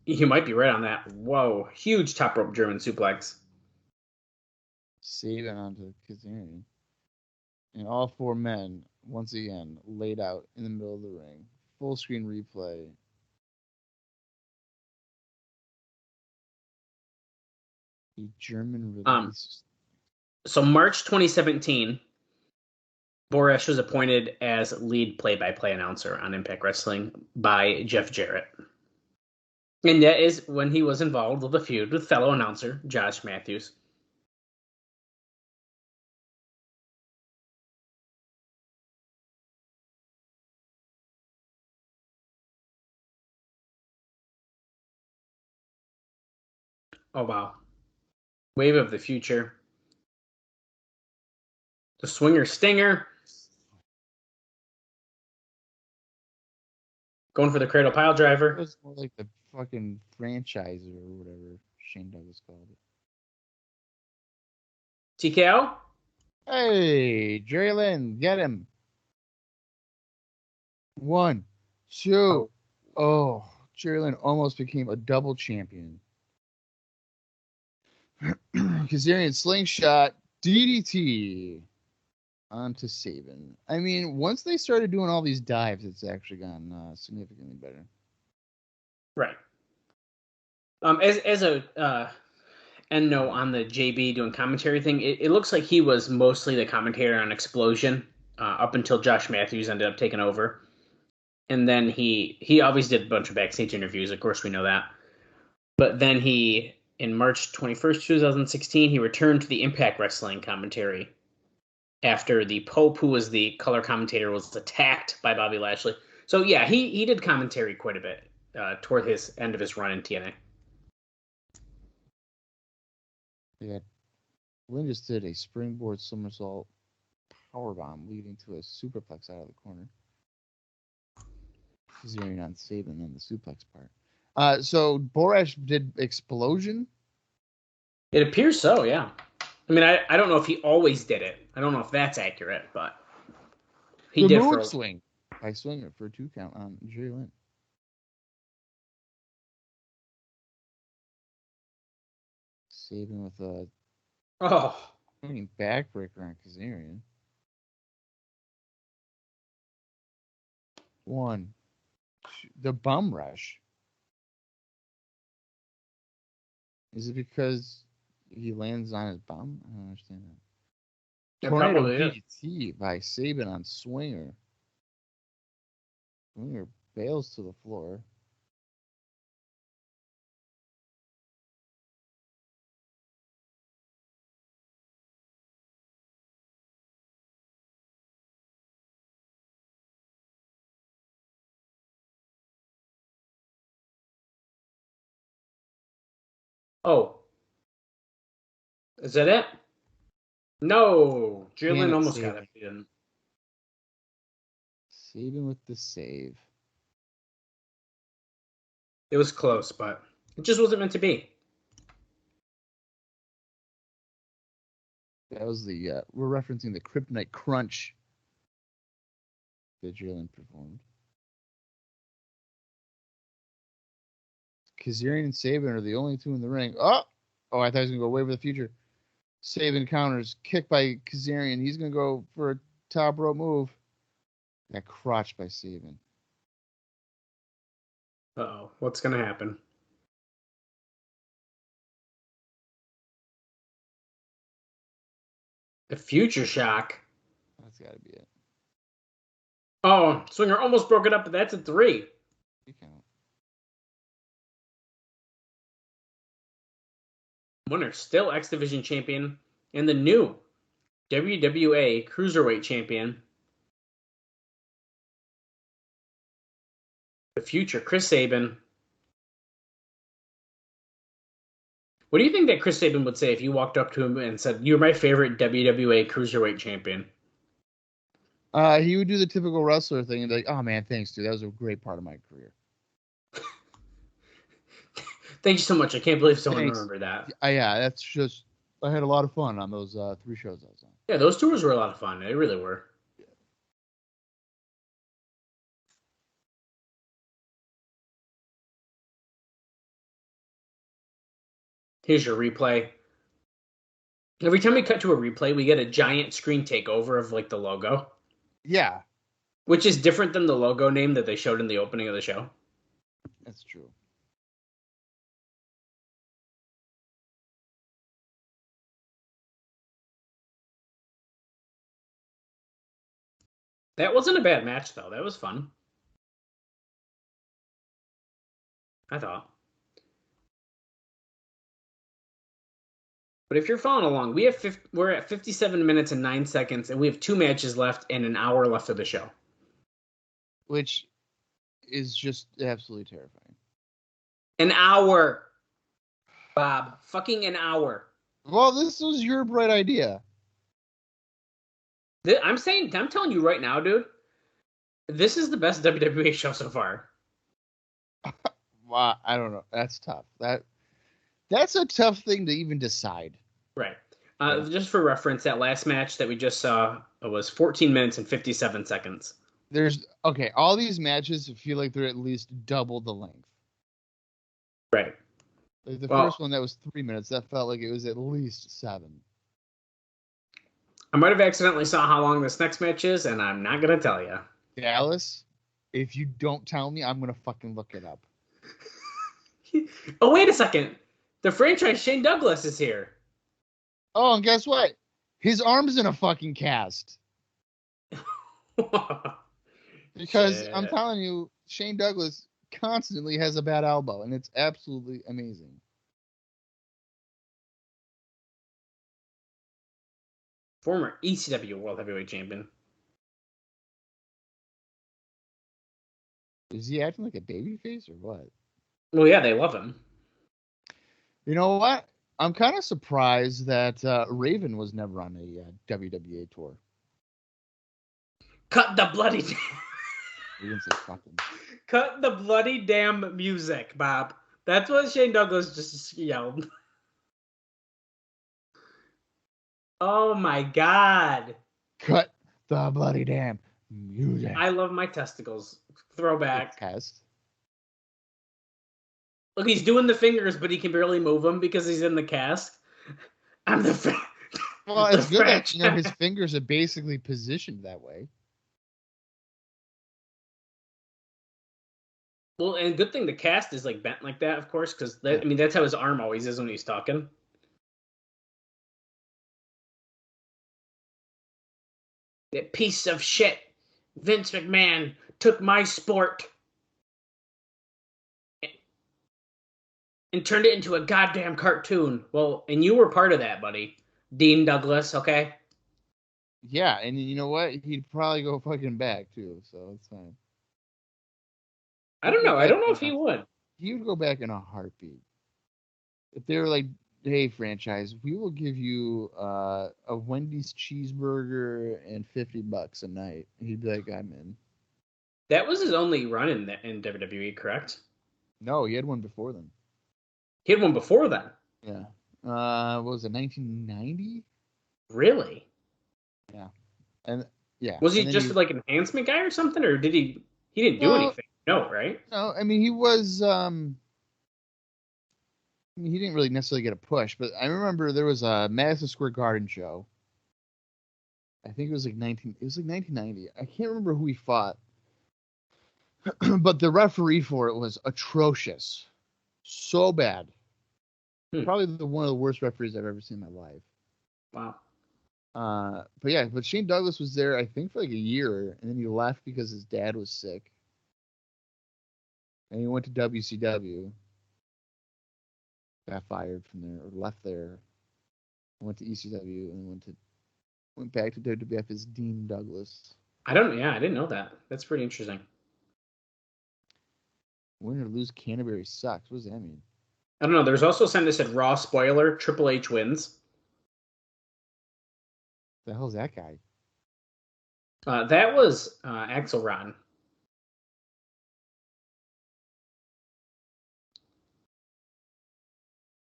You might be right on that. Whoa. Huge top rope German suplex. Sabin onto Kazarian. And all four men, once again, laid out in the middle of the ring. Full screen replay. The German release. So March 2017, Borash was appointed as lead play-by-play announcer on Impact Wrestling by Jeff Jarrett. And that is when he was involved with a feud with fellow announcer Josh Matthews. Oh, wow. Wave of the future. The Swinger Stinger. Going for the cradle pile It driver. was more like the fucking franchise or whatever Shane Douglas called it. TKO? Hey, Jerry Lynn, get him. 1, 2. Oh, Jerry Lynn almost became a double champion. Kazarian slingshot DDT onto Sabin. I mean, once they started doing all these dives, it's actually gone significantly better. Right. And no, on the JB doing commentary thing, it looks like he was mostly the commentator on Explosion up until Josh Matthews ended up taking over. And then he obviously did a bunch of backstage interviews. Of course, we know that. But then in March 21st, 2016, he returned to the Impact Wrestling commentary after the Pope, who was the color commentator, was attacked by Bobby Lashley. So, yeah, he did commentary quite a bit toward his end of his run in TNA. Yeah. Lynn just did a springboard somersault powerbomb leading to a superplex out of the corner. Zeroing on Sabin on the suplex part. So Borash did Explosion? It appears so, yeah. I mean, I don't know if he always did it. I don't know if that's accurate, but he did mood for swing by Swinger for a 2 count on Jerry Lynn. Sabin with a backbreaker on Kazarian. 1. The bum rush. Is it because he lands on his bum? I don't understand that. Tornado DDT by Sabin on Swinger. Swinger bails to the floor. Oh. Is that it? No. Jalen almost got it. He didn't. Sabin with the save. It was close, but it just wasn't meant to be. That was the, we're referencing the Kryptonite Crunch that Jalen performed. Kazarian and Sabin are the only two in the ring. Oh, I thought he was going to go way for the future. Sabin counters, kick by Kazarian. He's going to go for a top rope move. Got crotched by Sabin. Uh-oh. What's going to happen? The future shock. That's got to be it. Oh, Swinger almost broke it up, but that's a 3. You count. Winner, still X Division champion, and the new WWA Cruiserweight champion. The future, Chris Sabin. What do you think that Chris Sabin would say if you walked up to him and said, "You're my favorite WWA Cruiserweight champion"? He would do the typical wrestler thing and be like, "Oh man, thanks, dude. That was a great part of my career." Thank you so much. I can't believe someone remembered that. Yeah, that's just, I had a lot of fun on those 3 shows I was on. Yeah, those tours were a lot of fun. They really were. Yeah. Here's your replay. Every time we cut to a replay, we get a giant screen takeover of like the logo. Yeah. Which is different than the logo name that they showed in the opening of the show. That's true. That wasn't a bad match, though. That was fun. I thought. But if you're following along, we're at 57 minutes and 9 seconds, and we have 2 matches left and an hour left of the show. Which is just absolutely terrifying. An hour, Bob. Fucking an hour. Well, this was your bright idea. I'm telling you right now, dude, this is the best WWE show so far. Wow, I don't know. That's tough. That's a tough thing to even decide. Right. Just for reference, that last match that we just saw was 14 minutes and 57 seconds. All these matches feel like they're at least double the length. Right. Like the first one that was 3 minutes, that felt like it was at least 7. I might have accidentally saw how long this next match is, and I'm not going to tell you. Dallas, if you don't tell me, I'm going to fucking look it up. Oh, wait a second. The franchise Shane Douglas is here. Oh, and guess what? His arm's in a fucking cast. Because Shit. I'm telling you, Shane Douglas constantly has a bad elbow, and it's absolutely amazing. Former ECW World Heavyweight Champion. Is he acting like a babyface or what? Well, yeah, they love him. You know what? I'm kind of surprised that Raven was never on a WWA tour. Cut the bloody... He didn't say fucking. Cut the bloody damn music, Bob. That's what Shane Douglas just yelled. Oh my god. Cut the bloody damn music. I love my testicles. Throwback. Test. Look, he's doing the fingers, but he can barely move them because he's in the cast. I'm the... Well, it's good that his fingers are basically positioned that way. Well, and good thing the cast is like bent like that, of course, because that's how his arm always is when he's talking. That piece of shit, Vince McMahon, took my sport and turned it into a goddamn cartoon. Well, and you were part of that, buddy. Dean Douglas, okay? Yeah, and you know what? He'd probably go fucking back too, so it's fine. I don't know. I don't know if he would. He would go back in a heartbeat. If they were like, hey, franchise, we will give you a Wendy's cheeseburger and $50 a night. He'd be like, I'm in. That was his only run in WWE, correct? No, he had one before then. He had one before then? Yeah. What was it, 1990? Really? Yeah. And yeah. Was he just like an enhancement guy or something? Or did he didn't do anything? No, right? No, I mean, he was, he didn't really necessarily get a push, but I remember there was a Madison Square Garden show. I think it was like 1990. I can't remember who he fought, but the referee for it was atrocious. So bad. Probably one of the worst referees I've ever seen in my life. Wow. But Shane Douglas was there, I think, for like a year, and then he left because his dad was sick. And he went to WCW. Got fired from there, or left there. Went to ECW, and went back to WWF as Dean Douglas. I didn't know that. That's pretty interesting. Win or lose, Canterbury sucks. What does that mean? I don't know. There's also something that said Raw spoiler, Triple H wins. The hell's that guy? That was Axel Rotten.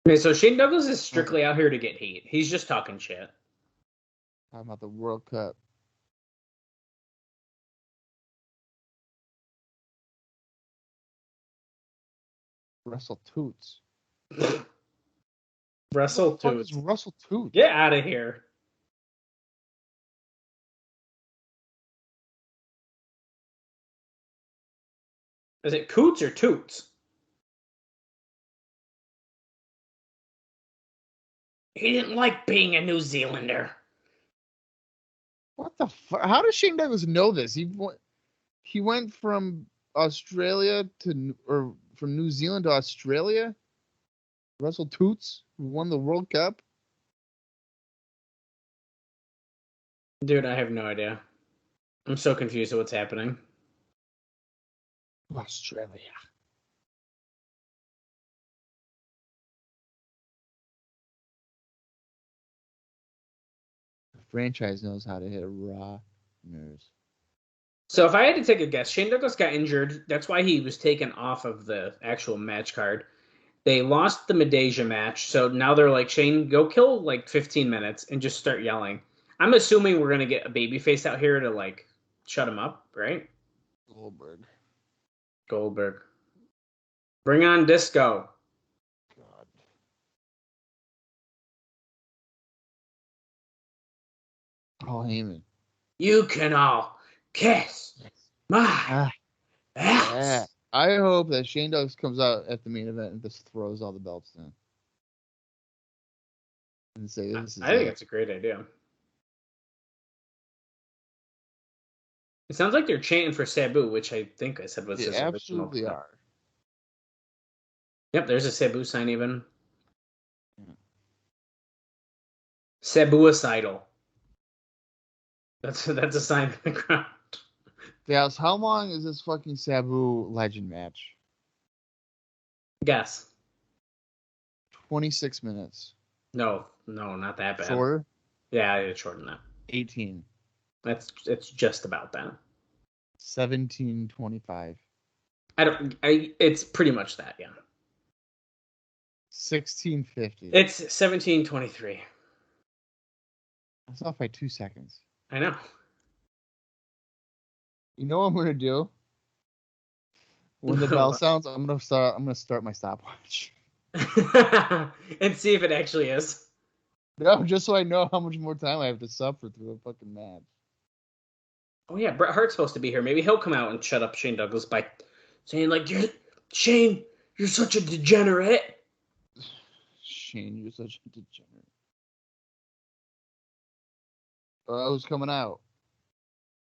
Okay, so Shane Douglas is strictly out here to get heat. He's just talking shit. Talking about the World Cup. Russell Toots. Russell Toots. Russell Toots. Get out of here. Is it Coots or Toots? He didn't like being a New Zealander. What the fuck? How does Shane Douglas know this? He went from Australia or from New Zealand to Australia. Russell Toots, who won the World Cup. Dude, I have no idea. I'm so confused at what's happening. Australia. The franchise knows how to hit a raw nerves. So if I had to take a guess, Shane Douglas got injured. That's why he was taken off of the actual match card. They lost the Madeja match, so now they're like, Shane, go kill like 15 minutes and just start yelling. I'm assuming we're going to get a babyface out here to like shut him up, right? Goldberg. Bring on Disco. God. Paul Heyman. You can all kiss my ass. Yeah. I hope that Shane Douglas comes out at the main event and just throws all the belts in. and say this is I think it's a great idea. It sounds like they're chanting for Sabu, which I think I said was They his original absolutely plan. are. Yep, there's a Sabu sign even. Yeah. Sabuicidal. That's a sign in the ground. Dallas, how long is this fucking Sabu legend match? Guess. 26 minutes. No, not that bad. Shorter? Yeah, it's shorter than that. 18. It's just about that. 17:25. It's pretty much that, yeah. 16:50. It's 17:23. That's off by 2 seconds. I know. You know what I'm gonna do? When the bell sounds, I'm gonna start my stopwatch. And see if it actually is. No, just so I know how much more time I have to suffer through a fucking match. Oh yeah, Bret Hart's supposed to be here. Maybe he'll come out and shut up Shane Douglas by saying like, Shane, you're such a degenerate. Shane, you're such a degenerate. Who's coming out?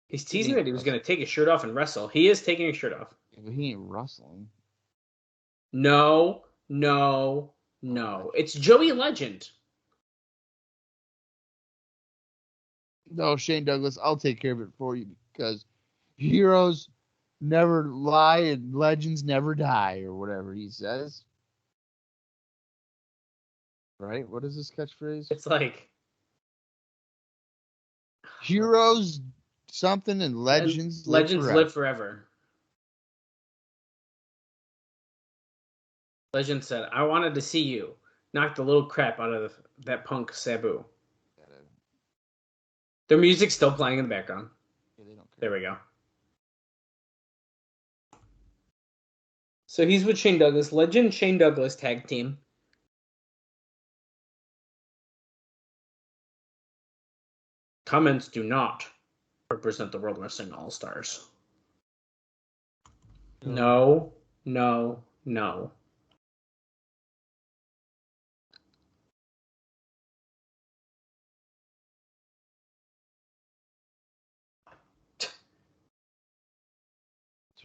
He's teasing that he was going to take his shirt off and wrestle. He is taking his shirt off. Yeah, but he ain't wrestling. No. It's Joey Legend. No, Shane Douglas, I'll take care of it for you because heroes never lie and legends never die, or whatever he says. Right? What is this catchphrase? It's like heroes something and legends live forever. Legend said, I wanted to see you knock the little crap out of that punk Sabu. Their music's still playing in the background. Yeah, they don't care. There we go. So he's with Shane Douglas. Legend Shane Douglas tag team. Comments do not represent the World Wrestling All-Stars. No.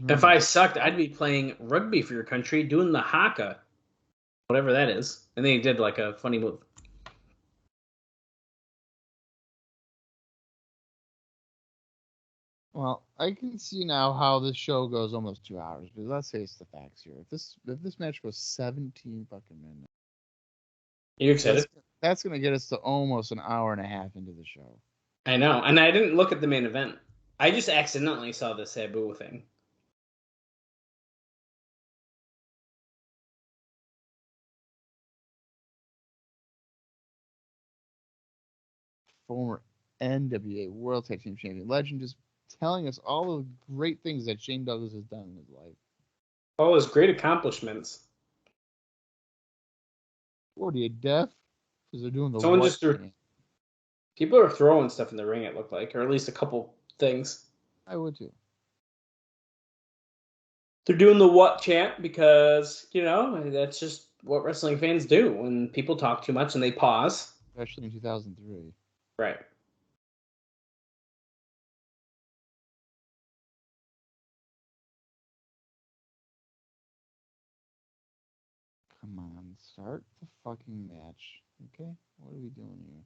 If I sucked, I'd be playing rugby for your country, doing the haka, whatever that is. And then he did like a funny move. Well, I can see now how this show goes almost 2 hours, but let's face the facts here. If this match goes 17 fucking minutes, Are you excited? That's gonna get us to almost an hour and a half into the show. I know, and I didn't look at the main event. I just accidentally saw the Sabu thing. Former NWA World Tag Team Champion Legend just telling us all the great things that Shane Douglas has done in his life. All his great accomplishments. What are you, deaf? Because they're doing the Someone what just threw. chant. People are throwing stuff in the ring, it looked like, or at least a couple things. I would too. They're doing the what chant because, that's just what wrestling fans do when people talk too much and they pause. Especially in 2003. Right. Come on, start the fucking match. Okay? What are we doing here?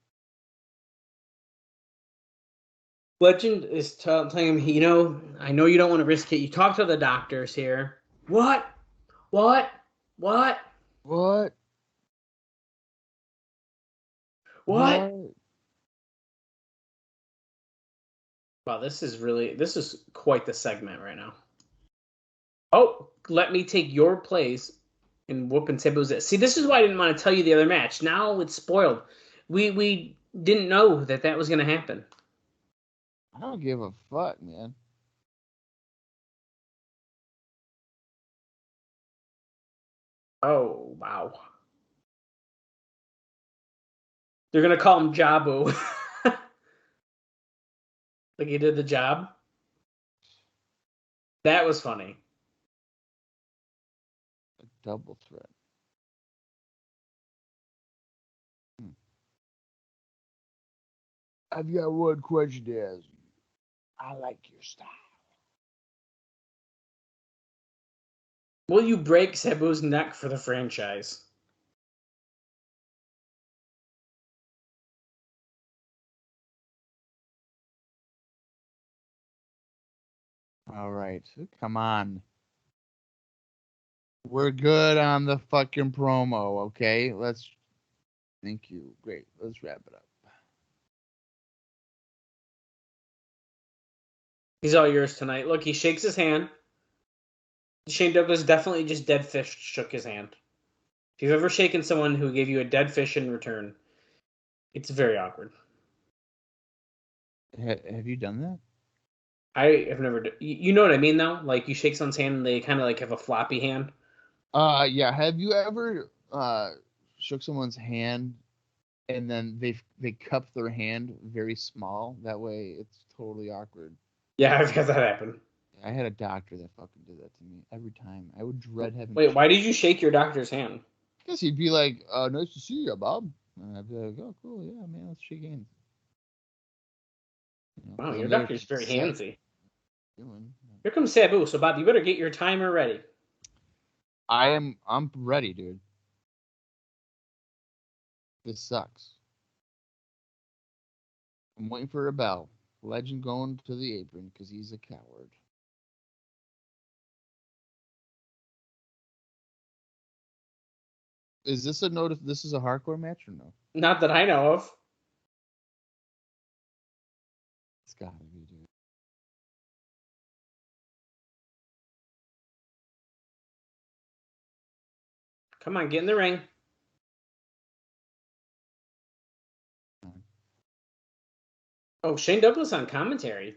Legend is telling him, I know you don't want to risk it. You talk to the doctors here. What? What? Wow, this is quite the segment right now. Oh, let me take your place in whooping Sabu's ass. See, this is why I didn't want to tell you the other match. Now it's spoiled. We didn't know that was going to happen. I don't give a fuck, man. Oh, wow. They're going to call him Jabu. Like he did the job. That was funny. A double threat. I've got one question to ask you. I like your style. Will you break Sabu's neck for the franchise? All right. Come on. We're good on the fucking promo, okay? Thank you. Great. Let's wrap it up. He's all yours tonight. Look, he shakes his hand. Shane Douglas definitely just dead fish shook his hand. If you've ever shaken someone who gave you a dead fish in return, it's very awkward. Have you done that? I have never. You know what I mean, though? Like, you shake someone's hand and they kind of like have a floppy hand. Yeah. Have you ever shook someone's hand and then they cup their hand very small? That way, it's totally awkward. Yeah, I've had that happen. I had a doctor that fucking did that to me every time. I would dread having. Wait, why did you shake your doctor's hand? I guess he'd be like, "Nice to see you, Bob." And I'd be like, "Oh, cool, yeah, man, let's shake hands." Wow, your doctor's very handsy. Feeling. Here comes Sabu. So, Bob, you better get your timer ready. I'm ready, dude. This sucks. I'm waiting for a bell. Legend going to the apron because he's a coward. Is this a notice? This is a hardcore match or no? Not that I know of. It's gotta be, dude. Come on, get in the ring. Oh, Shane Douglas on commentary.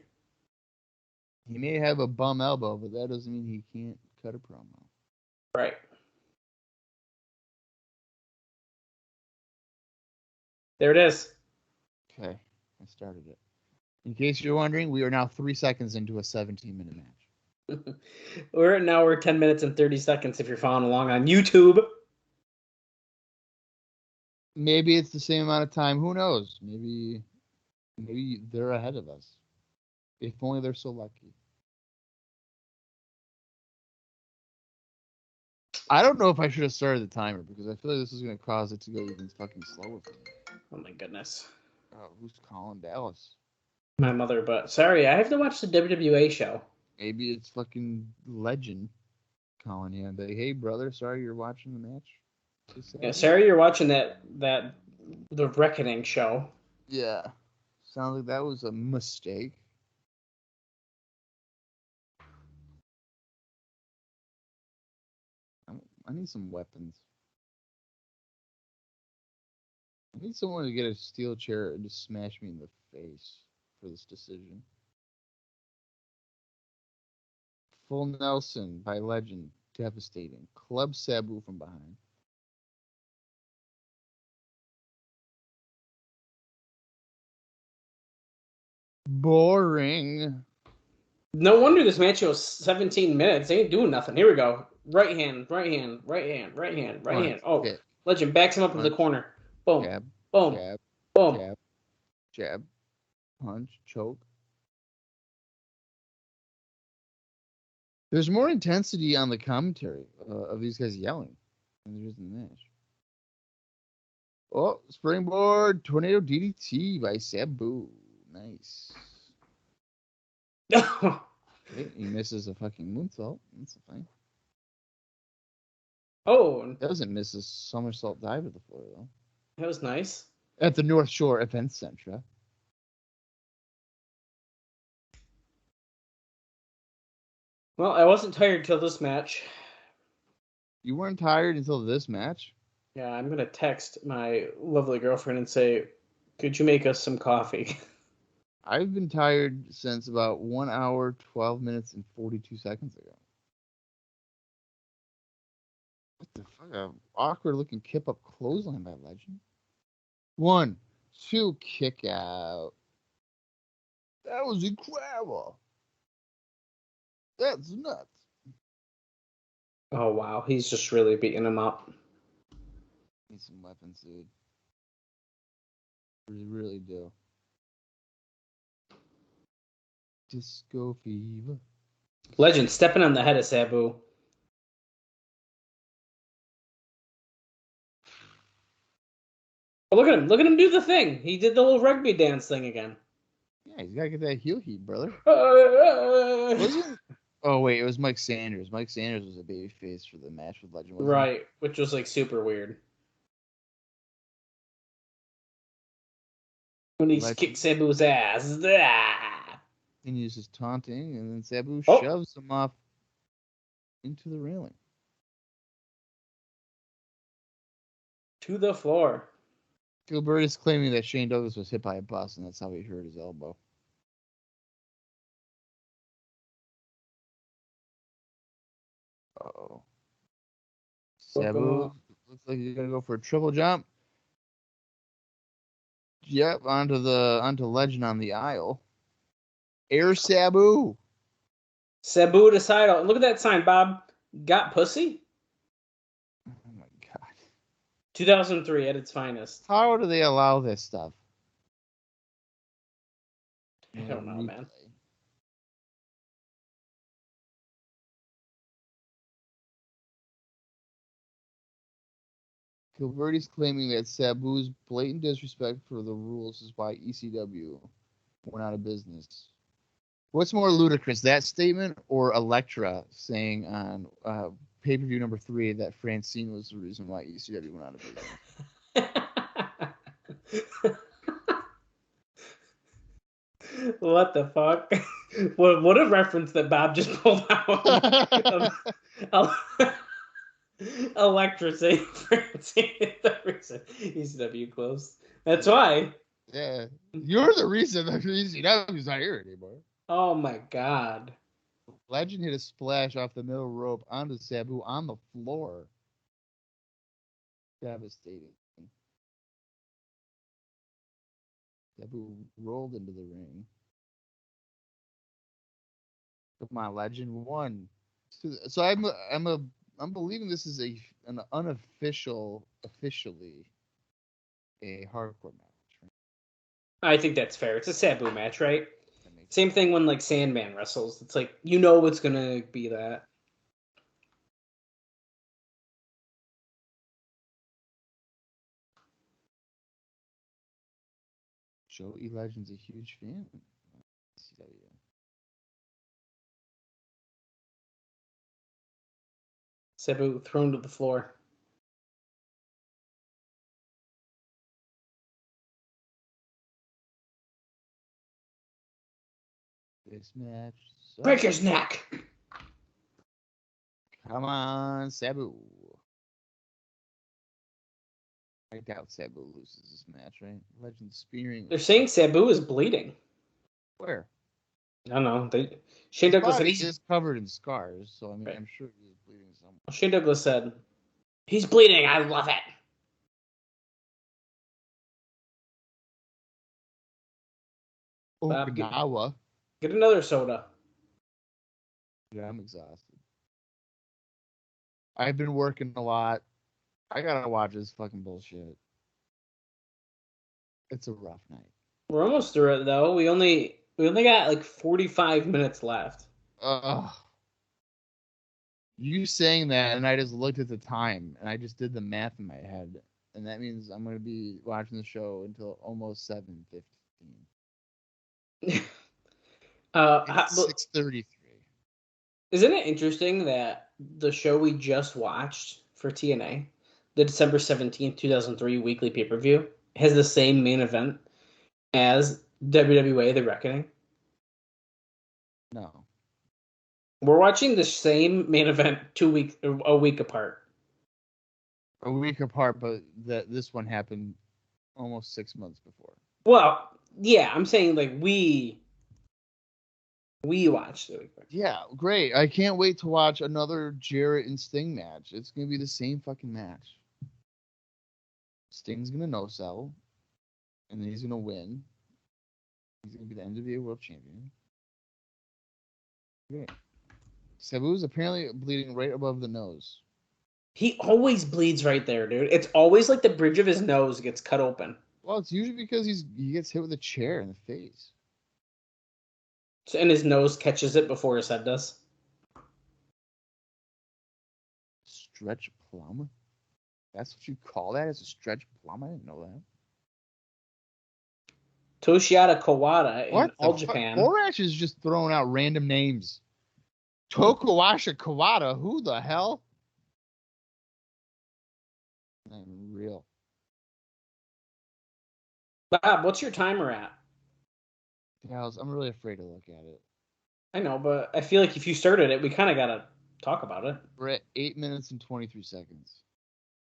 He may have a bum elbow, but that doesn't mean he can't cut a promo. Right. There it is. Okay, I started it. In case you're wondering, we are now 3 seconds into a 17-minute match. We're 10 minutes and 30 seconds if you're following along on YouTube. Maybe it's the same amount of time. Who knows? Maybe they're ahead of us. If only they're so lucky. I don't know if I should have started the timer because I feel like this is going to cause it to go even fucking slower for me. Oh my goodness. Oh, who's calling Dallas? My mother, but sorry, I have to watch the WWA show. Maybe it's fucking Legend calling you. Like, hey, brother, sorry you're watching the match. Yeah, sorry you're watching that the Reckoning show. Yeah. Sounds like that was a mistake. I need some weapons. I need someone to get a steel chair and just smash me in the face for this decision. Full Nelson by Legend. Devastating. Club Sabu from behind. Boring. No wonder this match was 17 minutes. They ain't doing nothing. Here we go. Right hand, right hand, right hand, right hand, right hand. Oh, okay. Legend backs him up into the corner. Boom. Jab. Boom. Jab. Boom. Jab. Jab. Punch. Choke. There's more intensity on the commentary of these guys yelling than there is in the match. Oh, springboard tornado DDT by Sabu. Nice. Okay, he misses a fucking moonsault. That's fine. Oh, Doesn't miss a somersault dive to the floor though. that was nice. At the North Shore Event Center. Well, I wasn't tired till this match. You weren't tired until this match? Yeah, I'm gonna text my lovely girlfriend and say, "Could you make us some coffee?" I've been tired since about 1 hour, 12 minutes, and 42 seconds ago. What the fuck? A awkward looking kip up clothesline by Legend. 1, 2, kick out. That was incredible. That's nuts. Oh wow, he's just really beating him up. Need some weapons, dude. Really, really do. Disco fever. Legend stepping on the head of Sabu. Oh, look at him. Look at him do the thing. He did the little rugby dance thing again. Yeah, he's got to get that heel heat, brother. Was it? Oh, wait, it was Mike Sanders. Mike Sanders was a babyface for the match with Legend, wasn't right, which was like super weird. When he kicked Sabu's ass. And he uses taunting, and then Sabu Oh. shoves him off into the railing. To the floor. Gilbert is claiming that Shane Douglas was hit by a bus, and that's how he hurt his elbow. Uh-oh. Sabu looks like he's gonna go for a triple jump. Yep, onto Legend on the aisle. Air Sabu. Sabu to side. Look at that sign, Bob. Got pussy? Oh my god. 2003 at its finest. How do they allow this stuff? I don't know, man. Gilberti's claiming that Sabu's blatant disrespect for the rules is why ECW went out of business. What's more ludicrous, that statement or Elektra saying on pay-per-view number 3 that Francine was the reason why ECW went out of business? What the fuck? What a reference that Bob just pulled out. Elektra saying Francine is the reason ECW closed. That's why. Yeah. You're the reason that ECW's not here anymore. Oh my god. Legend hit a splash off the middle rope onto Sabu on the floor. Devastating. Sabu rolled into the ring. Come on, Legend won. So I'm believing this is an officially a hardcore match. Right? I think that's fair. It's a Sabu match, right? Same thing when like Sandman wrestles. It's like you know it's gonna be that. Joey Legend's a huge fan. Sabu thrown to the floor. This match. Break his neck. Come on, Sabu. I doubt Sabu loses this match, right? Legend spearing. They're saying Sabu is bleeding. Where? I don't know. Shane Douglas said he's covered in scars, so I mean, right. I'm sure he's bleeding somewhere. Shane Douglas said, "He's bleeding. I love it." Okinawa. Get another soda. Yeah, I'm exhausted. I've been working a lot. I gotta watch this fucking bullshit. It's a rough night. We're almost through it though. We only got like 45 minutes left. You saying that, and I just looked at the time, and I just did the math in my head, and that means I'm gonna be watching the show until almost 7:15. 6:33. Isn't it interesting that the show we just watched for TNA, the December 17th, 2003 weekly pay-per-view, has the same main event as WWA The Reckoning? No. We're watching the same main event a week apart. A week apart, but this one happened almost 6 months before. Well, yeah, I'm saying like we watched it. Yeah, great. I can't wait to watch another Jarrett and Sting match. It's gonna be the same fucking match. Sting's gonna no-sell, and then he's gonna win. He's gonna be the NWA World Champion. Great. Sabu's apparently bleeding right above the nose. He always bleeds right there, dude. It's always like the bridge of his nose gets cut open. Well, it's usually because he gets hit with a chair in the face. And his nose catches it before his head does. Stretch plum? That's what you call that? Is a stretch plum? I didn't know that. Toshiada Kawada in All Japan. Borash is just throwing out random names. Tokawasha Kawada? Who the hell? Not even real. Bob, what's your timer at? Yeah, I'm really afraid to look at it. I know, but I feel like if you started it, we kind of got to talk about it. We're at 8 minutes and 23 seconds.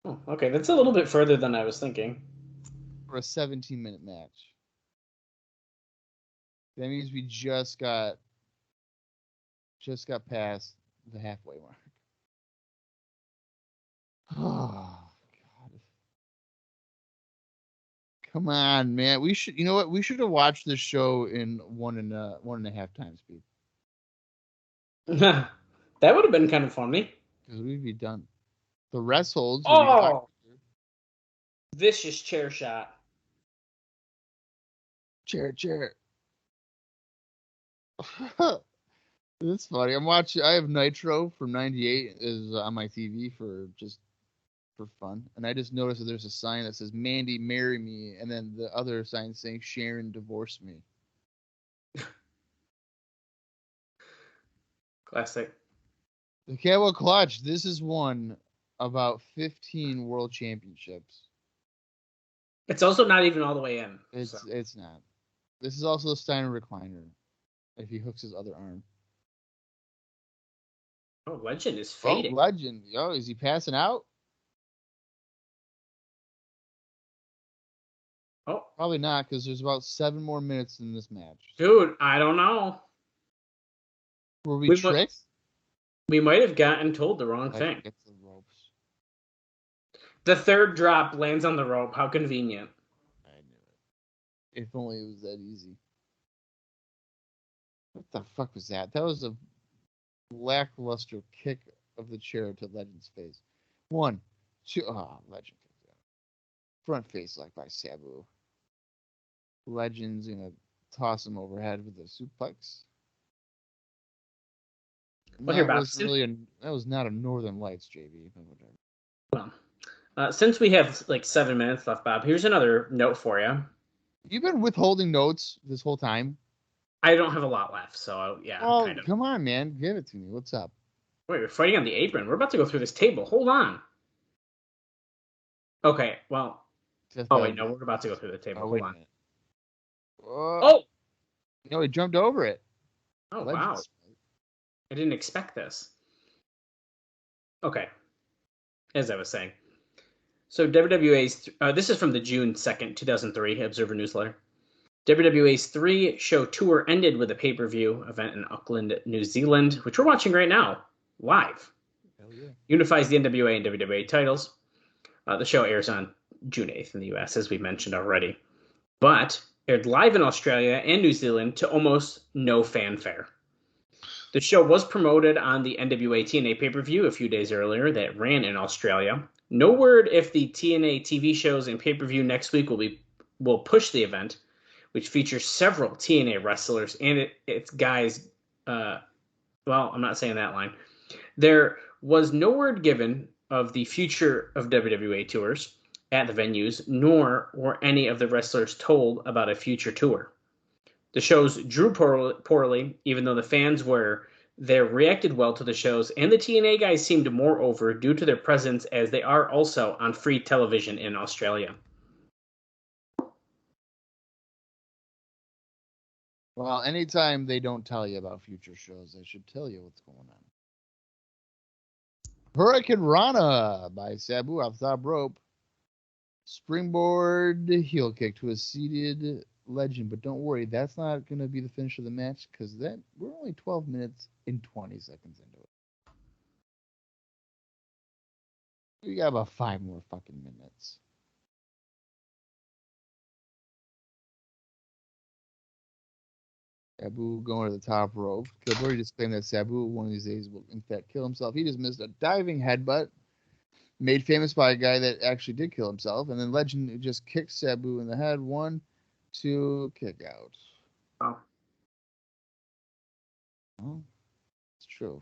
Oh, okay, that's a little bit further than I was thinking. For a 17-minute match. That means we just got past the halfway mark. Oh God! Come on, man. We should. You know what? We should have watched this show in 1.5 times speed. That would have been kind of funny. Because we'd be done. The rest holds. Oh! Vicious chair shot. Chair. It's funny. I have Nitro from '98 is on my TV for fun, and I just noticed that there's a sign that says "Mandy, marry me," and then the other sign saying "Sharon, divorce me." Classic. The Cowboy Clutch. This is one about 15 world championships. It's also not even all the way in. It's not. This is also a Steiner recliner. If he hooks his other arm. Oh, Legend is fading. Oh, Legend. Yo, is he passing out? Oh. Probably not, because there's about 7 more minutes in this match. Dude, I don't know. Were we tricked? We might have gotten told the wrong thing. Get the ropes. The third drop lands on the rope. How convenient. I knew it. If only it was that easy. What the fuck was that? That was a lackluster kick of the chair to Legend's face. 1, 2. Oh, Legend kicked out. Front face like by Sabu. Legend's gonna toss him overhead with a suplex. Well, that was not a Northern Lights, JB. But whatever. Well, since we have like 7 minutes left, Bob, here's another note for you. You've been withholding notes this whole time. I don't have a lot left, so yeah. Oh, kind of. Come on, man. Give it to me. What's up? Wait, we're fighting on the apron. We're about to go through this table. Hold on. Okay, well. Wait, no, we're about to go through the table. Hold on. Oh! No, he jumped over it. Oh, wow. I didn't expect this. Okay. As I was saying. So WWA's... this is from the June 2nd, 2003 Observer Newsletter. WWA's 3-show tour ended with a pay-per-view event in Auckland, New Zealand, which we're watching right now, live. Hell yeah. Unifies the NWA and WWA titles. The show airs on June 8th in the US, as we mentioned already. But aired live in Australia and New Zealand to almost no fanfare. The show was promoted on the NWA TNA pay-per-view a few days earlier that ran in Australia. No word if the TNA TV shows and pay-per-view next week will push the event, which features several TNA wrestlers and its guys. Well, I'm not saying that line. There was no word given of the future of WWA tours at the venues, nor were any of the wrestlers told about a future tour. The shows drew poorly, even though the fans reacted well to the shows, and the TNA guys seemed more over due to their presence, as they are also on free television in Australia. Well, anytime they don't tell you about future shows, they should tell you what's going on. Hurricane Rana by Sabu off the top rope. Springboard heel kick to a seated Legend, but don't worry, that's not going to be the finish of the match because we're only 12 minutes and 20 seconds into it. We got about 5 more fucking minutes. Sabu going to the top rope. Killbury just claimed that Sabu one of these days will in fact kill himself. He just missed a diving headbutt made famous by a guy that actually did kill himself. And then Legend just kicked Sabu in the head. 1, 2, kick out. Wow. Oh, it's true.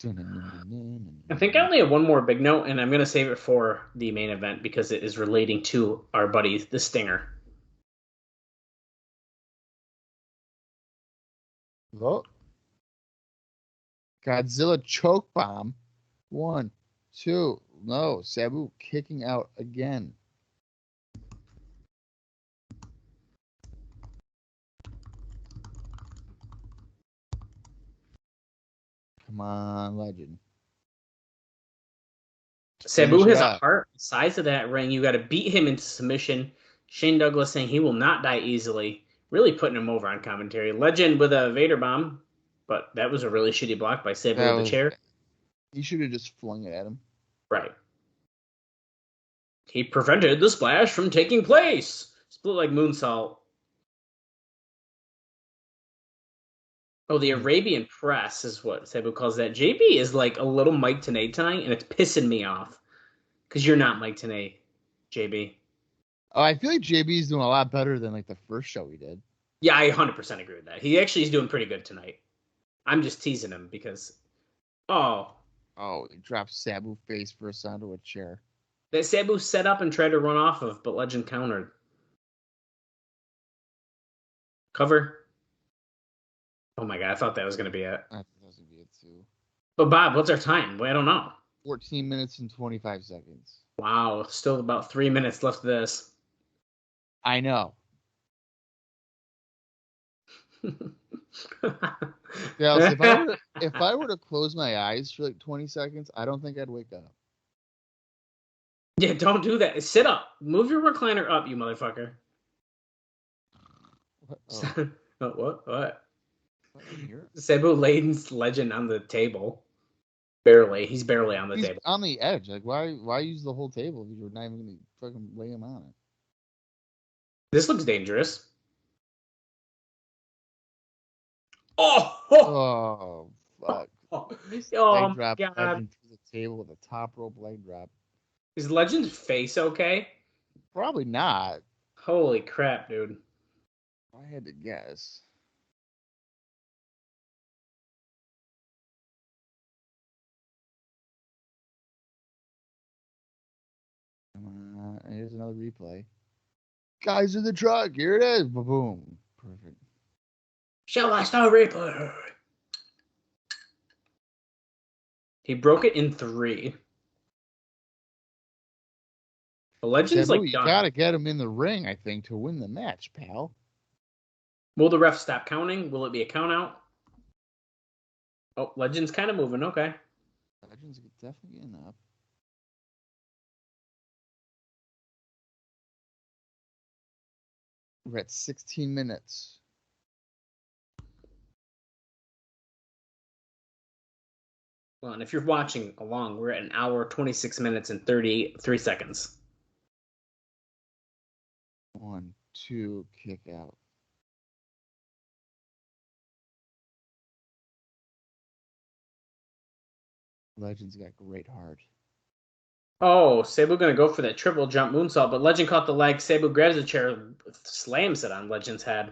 I think I only have one more big note, and I'm going to save it for the main event because it is relating to our buddy, the Stinger. Oh. Godzilla choke bomb. 1, 2. No, Sabu kicking out again. Come on, legend. Sabu Finish it has a up. heart the size of that ring. You got to beat him into submission. Shane Douglas saying he will not die easily. Really putting him over on commentary. Legend with a Vader bomb, but that was a really shitty block by Sabu with the chair. He should have just flung it at him. Right. He prevented the splash from taking place. Split like moonsault. Oh, the Arabian Press is what Sabu calls that. JB is like a little Mike Tenay tonight, and it's pissing me off. Because you're not Mike Tenay, JB. Oh, I feel like JB's doing a lot better than like the first show he did. Yeah, I 100% agree with that. He actually is doing pretty good tonight. I'm just teasing him because... Oh, he dropped Sabu face first onto a chair. that Sabu set up and tried to run off of, but Legend countered. Cover. Oh my god, I thought that was going to be it. I thought that was going to be it too. But Bob, what's our time? Well, I don't know. 14 minutes and 25 seconds. Wow, still about 3 minutes left of this. I know. Dallas, if I were to close my eyes for like 20 seconds, I don't think I'd wake up. Yeah, don't do that. Sit up. Move your recliner up, you motherfucker. What? Sabu Layden's Legend on the table. Barely. He's barely on the table. On the edge. Like, why use the whole table if you're not even going to fucking lay him on it? This looks dangerous. Oh, fuck. Oh, drop God. Legend to the table with a top rope leg drop. Is Legend's face okay? Probably not. Holy crap, dude. I had to guess. Here's another replay. Guys in the truck. Here it is. Boom. Perfect. Show us the replay. He broke it in 3. The Legend's Sabu, like you done. gotta get him in the ring, I think, to win the match, pal. Will the ref stop counting? Will it be a count out? Oh, Legend's kind of moving. Okay. Legend's definitely getting up. We're at 16 minutes. Well, and if you're watching along, we're at 1 hour, 26 minutes, and 33 seconds. 1, 2, kick out. Legend's got great heart. Oh, Sabu gonna go for that triple jump moonsault, but Legend caught the leg. Sabu grabs the chair, slams it on Legend's head.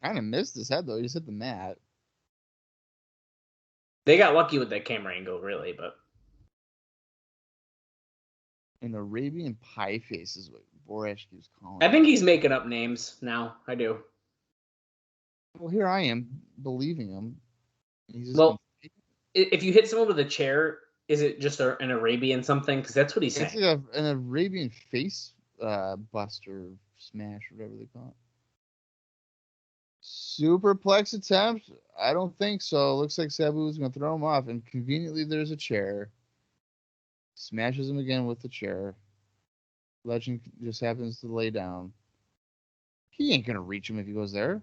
Kind of missed his head, though. He just hit the mat. They got lucky with that camera angle, really, but... An Arabian pie face is what Borash keeps calling I think he's making up names now. I do. Well, here I am, believing him. He's just Well, if you hit someone with a chair, is it just an Arabian something? Because that's what he's saying. it's like an Arabian face buster smash, whatever they call it. Superplex attempt? I don't think so. Looks like Sabu is going to throw him off, and conveniently there's a chair. Smashes him again with the chair. Legend just happens to lay down. He ain't going to reach him if he goes there.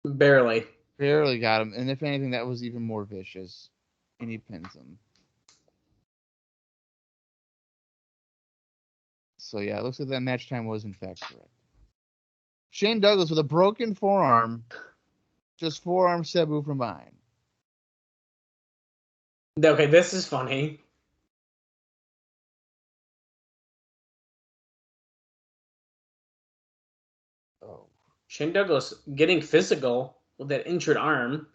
Barely. Barely got him, and if anything, that was even more vicious. And he pins him. So yeah, it looks like that match time was in fact correct. Shane Douglas with a broken forearm. Just forearm Sabu from behind. Okay, this is funny. Oh. Shane Douglas getting physical with that injured arm.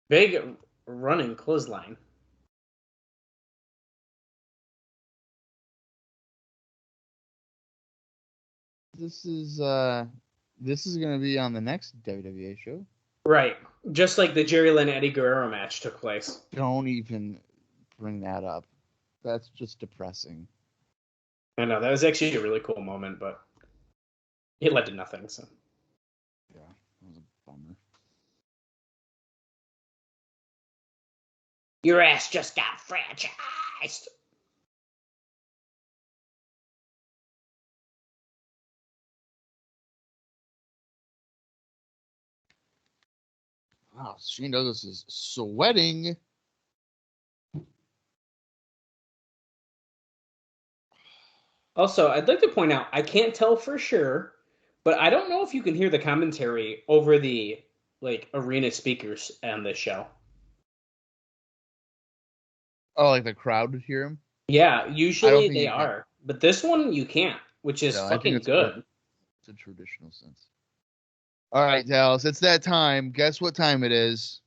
Big running clothesline. This is gonna be on the next WWE show. Right. Just like the Jerry Lynn Eddie Guerrero match took place. Don't even bring that up. That's just depressing. I know, that was actually a really cool moment, but it led to nothing, so. Yeah, that was a bummer. Your ass just got franchised. Wow, Shane Douglas is sweating. Also, I'd like to point out, I can't tell for sure, but I don't know if you can hear the commentary over the arena speakers on this show. Oh, like the crowd would hear him? Yeah, usually they are. But this one you can't, which is fucking good. It's a traditional sense. All right, Dallas, it's that time. Guess what time it is?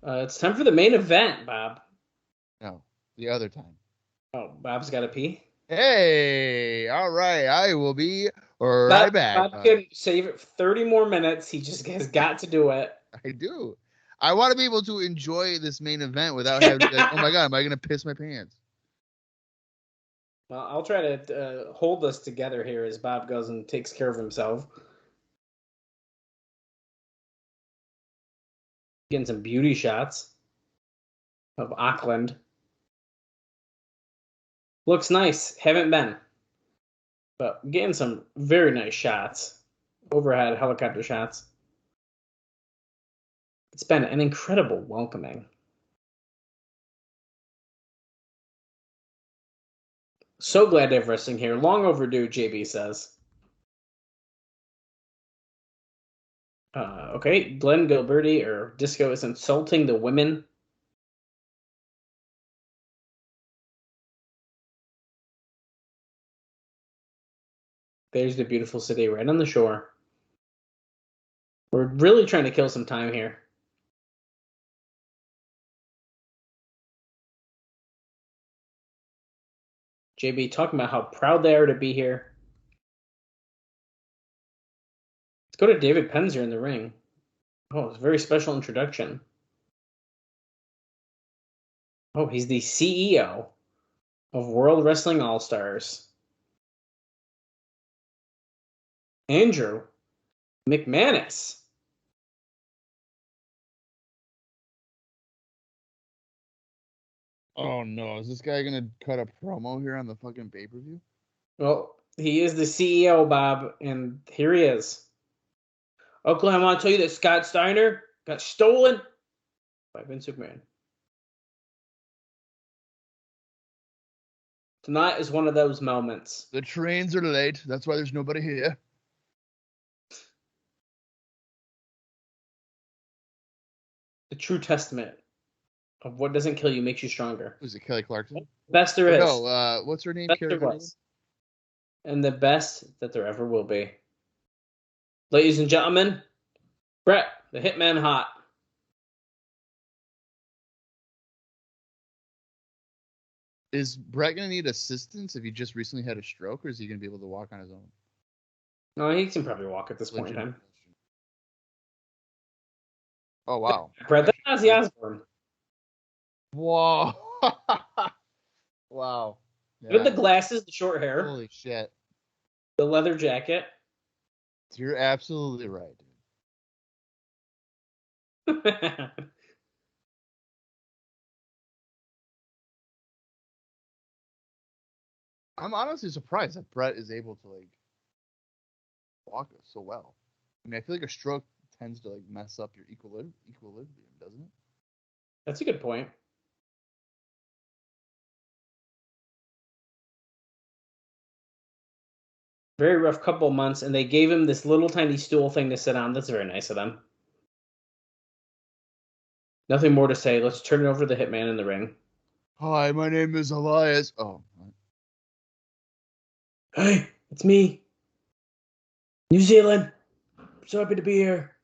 It's time for the main event, Bob. No, the other time. Oh, Bob's got to pee? Hey, all right. I will be right back. Bob can save it for 30 more minutes. He just has got to do it. I do. I want to be able to enjoy this main event without having to be like, oh my God, am I going to piss my pants? Well, I'll try to hold us together here as Bob goes and takes care of himself. Getting some beauty shots of Auckland. Looks nice. Haven't been. But getting some very nice shots. Overhead helicopter shots. It's been an incredible welcoming. So glad to have wrestling here. Long overdue, JB says. Okay, Glenn Gilberti or Disco is insulting the women. There's the beautiful city right on the shore. We're really trying to kill some time here. JB talking about how proud they are to be here. Let's go to David Penzer in the ring. Oh, it's a very special introduction. Oh, he's the CEO of World Wrestling All-Stars. Andrew McManus. Oh no, is this guy gonna cut a promo here on the fucking pay-per-view? Well, he is the CEO, Bob, and here he is. Oakland, I want to tell you that Scott Steiner got stolen by Vince McMahon. Tonight is one of those moments. The trains are late. That's why there's nobody here. The true testament of what doesn't kill you makes you stronger. Was it Kelly Clarkson? Best there is. No, what's her name? Best there was. And the best that there ever will be. Ladies and gentlemen, Bret, the Hitman Hart. Is Bret going to need assistance if he just recently had a stroke, or is he going to be able to walk on his own? No, he can probably walk at this point in time. Oh, wow. Bret, that's Ozzy Osbourne. Whoa. Wow. Yeah. With the glasses, the short hair. Holy shit. The leather jacket. You're absolutely right, dude. I'm honestly surprised that Bret is able to walk so well. I mean, I feel like a stroke tends to mess up your equilibrium, doesn't it? That's a good point. Very rough couple of months, and they gave him this little tiny stool thing to sit on. That's very nice of them. Nothing more to say. Let's turn it over to the Hitman in the ring. Hi, my name is Elias. Oh. Hey, it's me. New Zealand. I'm so happy to be here.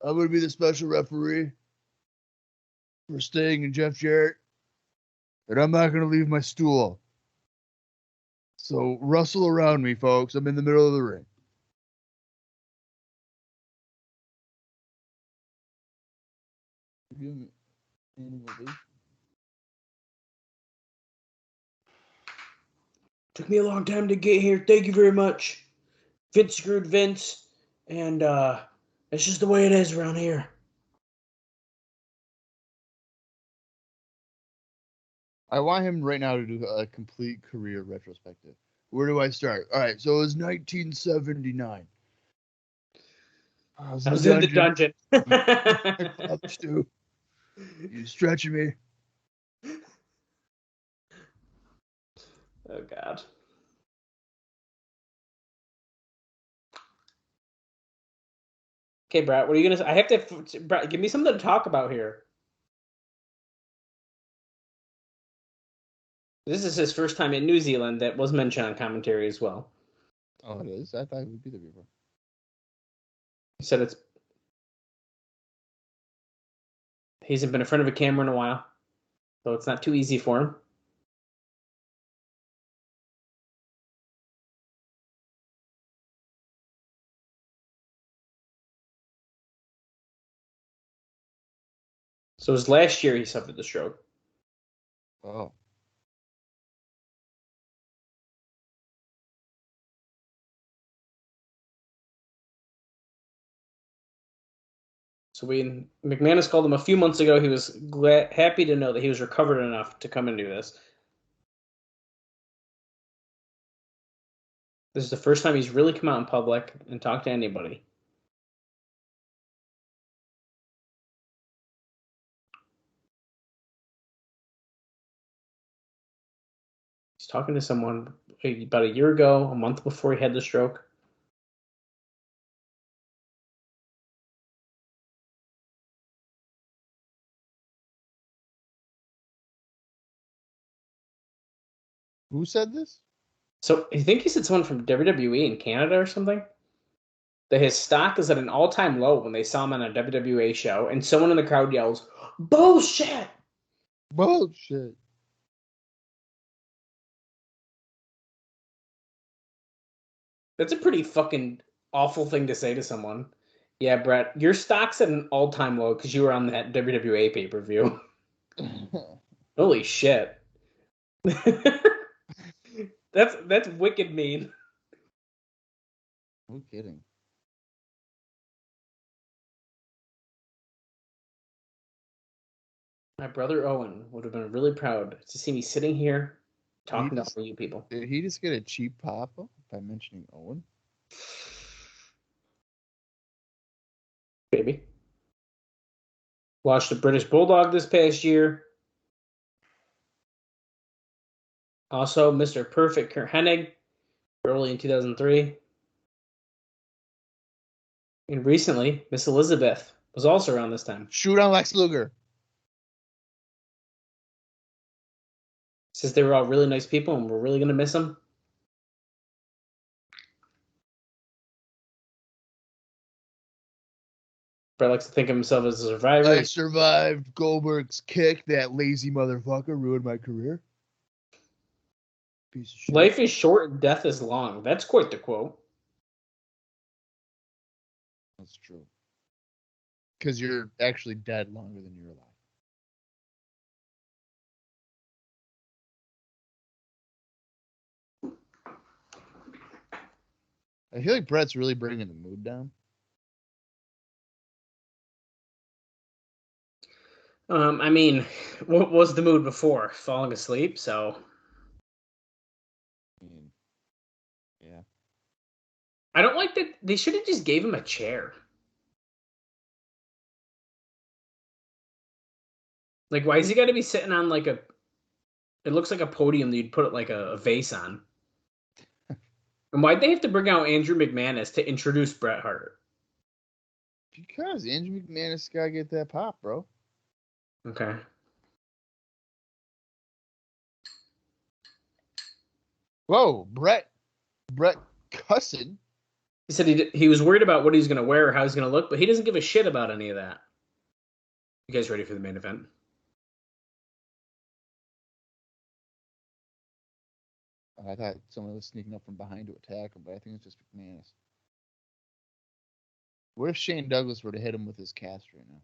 I'm going to be the special referee for Sting and Jeff Jarrett, and I'm not going to leave my stool. So rustle around me, folks. I'm in the middle of the ring. Took me a long time to get here. Thank you very much. Vince screwed Vince, and it's just the way it is around here. I want him right now to do a complete career retrospective. Where do I start? All right, so it was 1979. I was in the dungeon. You stretching me. Oh, God. Okay, Bret, what are you going to say? I have to... Bret, give me something to talk about here. This is his first time in New Zealand that was mentioned on commentary as well. Oh, it is? I thought it would be there before. He said he hasn't been in front of a camera in a while, so it's not too easy for him. So it was last year he suffered the stroke. Oh. So McManus called him a few months ago. He was happy to know that he was recovered enough to come and do this. This is the first time he's really come out in public and talked to anybody. He's talking to someone about a year ago, a month before he had the stroke. Who said this? So I think he said someone from WWE in Canada or something. That his stock is at an all-time low when they saw him on a WWA show, and someone in the crowd yells, "Bullshit!" Bullshit. That's a pretty fucking awful thing to say to someone. Yeah, Bret, your stock's at an all-time low because you were on that WWA pay-per-view. Holy shit. That's wicked mean. No kidding. My brother Owen would have been really proud to see me sitting here talking to all you people. Did he just get a cheap pop by mentioning Owen? Baby. Watched the British Bulldog this past year. Also, Mr. Perfect Kurt Hennig, early in 2003. And recently, Miss Elizabeth was also around this time. Shoot on Lex Luger. Says they were all really nice people and we're really going to miss them. Bret likes to think of himself as a survivor. I survived Goldberg's kick. That lazy motherfucker ruined my career. Piece of shit. Life is short and death is long. That's quite the quote. That's true. Because you're actually dead longer than you're alive. I feel like Bret's really bringing the mood down. I mean, what was the mood before? Falling asleep, so... Yeah. I don't like that. They should have just gave him a chair. Like, why is he got to be sitting on like a... It looks like a podium that you'd put like a vase on. And why'd they have to bring out Andrew McManus to introduce Bret Hart? Because Andrew McManus got to get that pop, bro. Okay. Whoa, Bret cussing He said he was worried about what he's going to wear or how he's going to look, but he doesn't give a shit about any of that. You guys ready for the main event? I thought someone was sneaking up from behind to attack him, but I think it's just McManus. What if Shane Douglas were to hit him with his cast right now?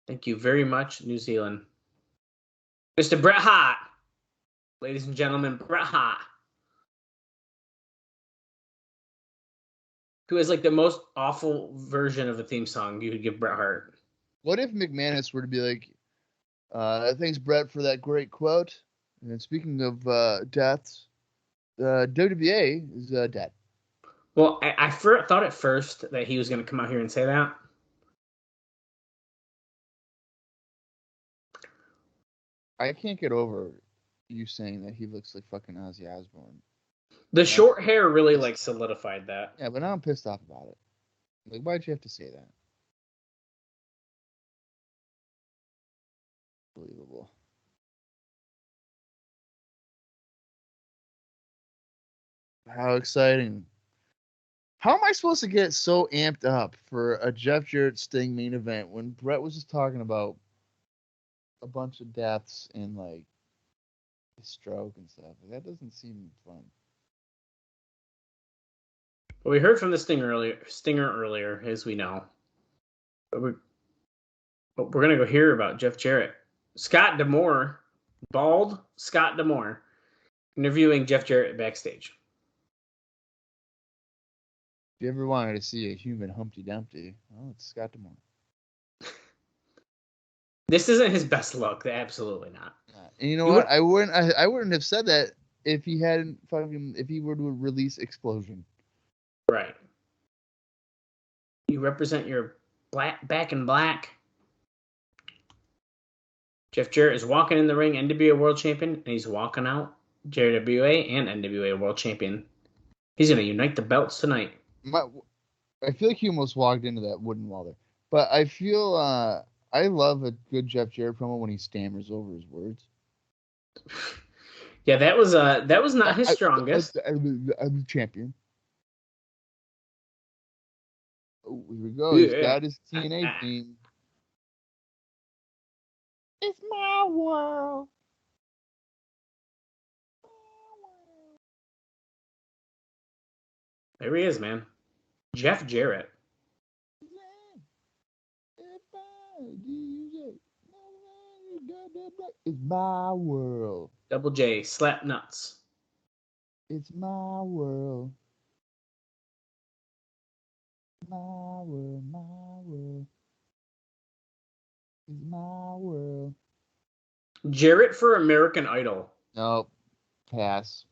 Thank you very much, New Zealand. Mr. Bret Hart. Ladies and gentlemen, Bret Hart. Who has like the most awful version of a theme song you could give Bret Hart. What if McManus were to be like, thanks, Bret, for that great quote. And speaking of deaths, WWA is dead. Well, I thought at first that he was going to come out here and say that. I can't get over you saying that he looks like fucking Ozzy Osbourne. The short hair really like solidified that. Yeah, but now I'm pissed off about it. Like, why'd you have to say that? Unbelievable. How exciting. How am I supposed to get so amped up for a Jeff Jarrett Sting main event when Bret was just talking about a bunch of deaths and like a stroke and stuff? That doesn't seem fun. Well, we heard from the Stinger earlier, as we know. But we're going to go hear about Jeff Jarrett. Scott D'Amore, bald Scott D'Amore, interviewing Jeff Jarrett backstage. If you ever wanted to see a human Humpty Dumpty, well, it's Scott D'Amore. This isn't his best look. Absolutely not. And you know what? I wouldn't have said that if he hadn't if he were to release Explosion. Right. You represent your back in black. Jeff Jarrett is walking in the ring, NWA World Champion, and he's walking out JWA and NWA World Champion. He's going to unite the belts tonight. I feel like he almost walked into that wooden wall there. But I feel I love a good Jeff Jarrett promo when he stammers over his words. Yeah, that was not his strongest. I'm the champion. Oh, here we go. He's got his TNA theme. It's my world. There he is, man. Jeff Jarrett. It's my world. Double J, slap nuts. It's my world. My world, my world. It's my world. Jarrett for American Idol. Nope. Pass.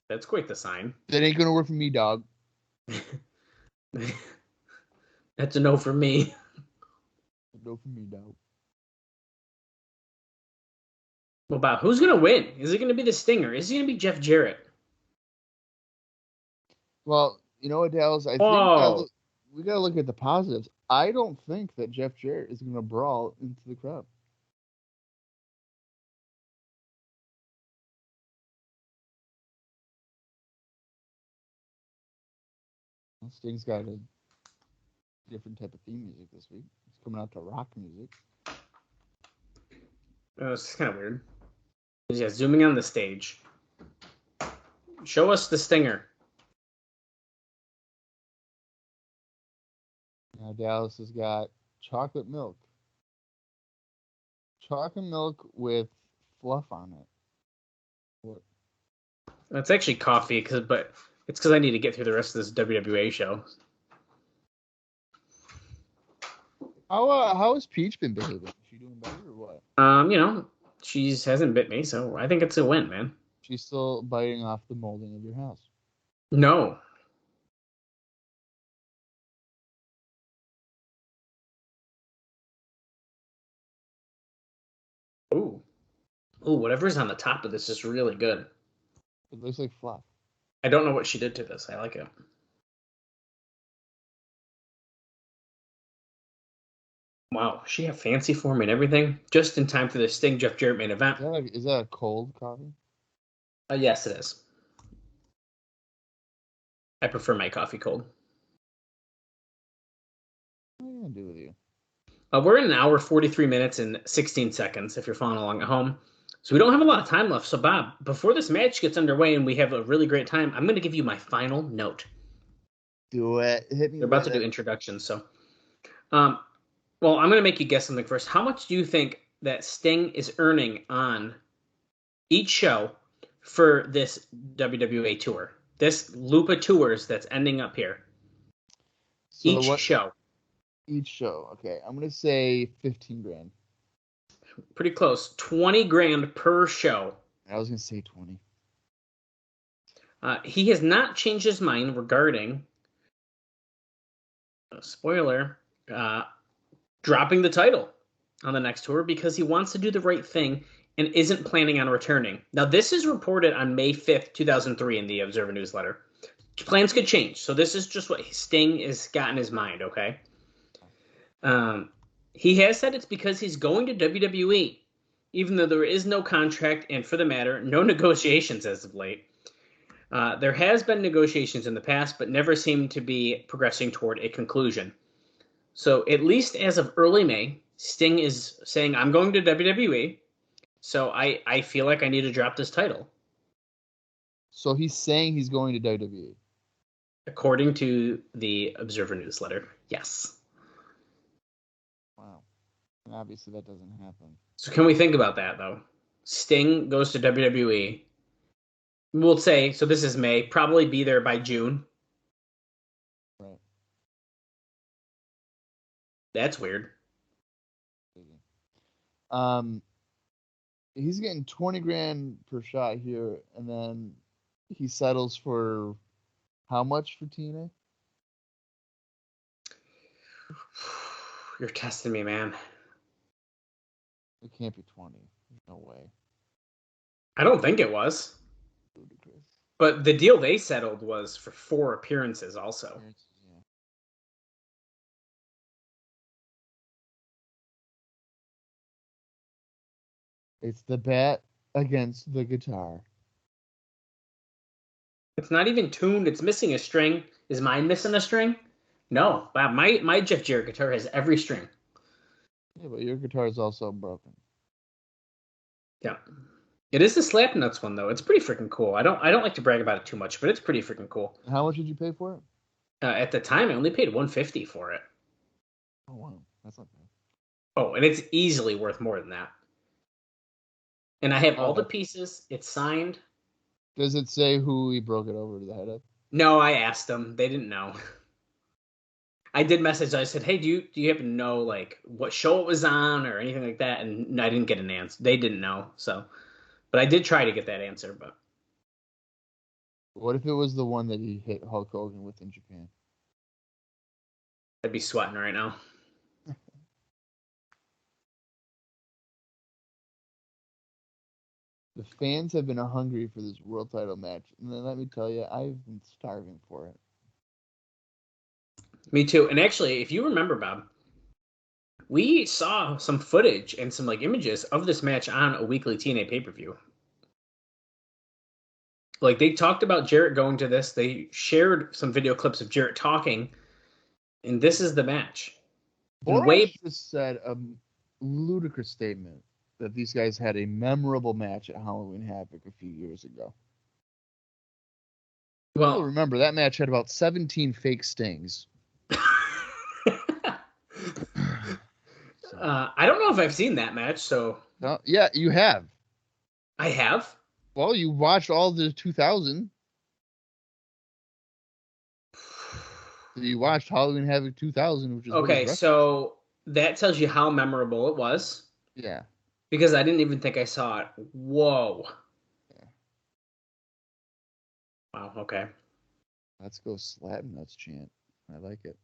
That's quite the sign. That ain't gonna work for me, dog. That's a no for me. No for me, dog. Well, Bob, who's gonna win? Is it gonna be the Stinger? Is it gonna be Jeff Jarrett? Well, you know what, Dallas? I think we gotta look at the positives. I don't think that Jeff Jarrett is gonna brawl into the crowd. Sting's got a different type of theme music this week. He's coming out to rock music. It's kind of weird. Yeah, zooming on the stage. Show us the Stinger. Now Dallas has got chocolate milk. Chocolate milk with fluff on it. What? That's actually coffee, but it's because I need to get through the rest of this WWA show. How has Peach been behaving? Is she doing better or what? She hasn't bit me, so I think it's a win, man. She's still biting off the molding of your house. No. Ooh, whatever's on the top of this is really good. It looks like fluff. I don't know what she did to this. I like it. Wow, she have fancy form and everything just in time for the Sting Jeff Jarrett main event. Is that a cold coffee? Yes, it is. I prefer my coffee cold. What are you gonna do with you? We're in an hour, 43 minutes, and 16 seconds if you're following along at home. So we don't have a lot of time left. So, Bob, before this match gets underway and we have a really great time, I'm going to give you my final note. Do it. Hit me. They're about to do introductions. So, well, I'm going to make you guess something first. How much do you think that Sting is earning on each show for this WWA tour? This loop of tours that's ending up here. So each show. Each show. Okay. I'm going to say 15 grand. Pretty close. 20 grand per show. I was going to say 20. He has not changed his mind regarding, spoiler, dropping the title on the next tour because he wants to do the right thing and isn't planning on returning. Now, this is reported on May 5th, 2003 in the Observer newsletter. Plans could change. So this is just what Sting has got in his mind, okay? He has said it's because he's going to WWE, even though there is no contract and, for the matter, no negotiations as of late. There has been negotiations in the past, but never seemed to be progressing toward a conclusion. So at least as of early May, Sting is saying, I'm going to WWE, so I feel like I need to drop this title. So he's saying he's going to WWE? According to the Observer newsletter, yes. Wow. Obviously, that doesn't happen. So can we think about that, though? Sting goes to WWE. We'll say, so this is May, probably be there by June. Right. That's weird. He's getting 20 grand per shot here, and then he settles for how much for TNA? You're testing me, man. It can't be 20. There's no way. I don't think it was. Ludicrous. But the deal they settled was for 4 appearances also. Yeah. It's the bat against the guitar. It's not even tuned. It's missing a string. Is mine missing a string? No. Wow, my Jeff Jarrett guitar has every string. Yeah, but your guitar is also broken. Yeah. It is the Slapnuts one, though. It's pretty freaking cool. I don't like to brag about it too much, but it's pretty freaking cool. How much did you pay for it? At the time, I only paid $150 for it. Oh, wow. That's not bad. Oh, and it's easily worth more than that. And I have all the pieces. It's signed. Does it say who he broke it over to the head of? No, I asked them. They didn't know. I did message. I said, "Hey, do you happen to know like what show it was on or anything like that?" And I didn't get an answer. They didn't know. So, but I did try to get that answer. But what if it was the one that he hit Hulk Hogan with in Japan? I'd be sweating right now. The fans have been hungry for this world title match, and then let me tell you, I've been starving for it. Me too. And actually, if you remember, Bob, we saw some footage and some like images of this match on a weekly TNA pay-per-view. Like they talked about Jarrett going to this. They shared some video clips of Jarrett talking, and this is the match. Borash just said a ludicrous statement that these guys had a memorable match at Halloween Havoc a few years ago. Well, you'll remember that match had about 17 fake stings. I don't know if I've seen that match, so... Yeah, you have. I have? Well, you watched all the 2000. You watched Halloween Havoc 2000, which is... Okay, so that tells you how memorable it was. Yeah. Because I didn't even think I saw it. Whoa. Yeah. Wow, okay. Let's go Slapnuts chant. I like it.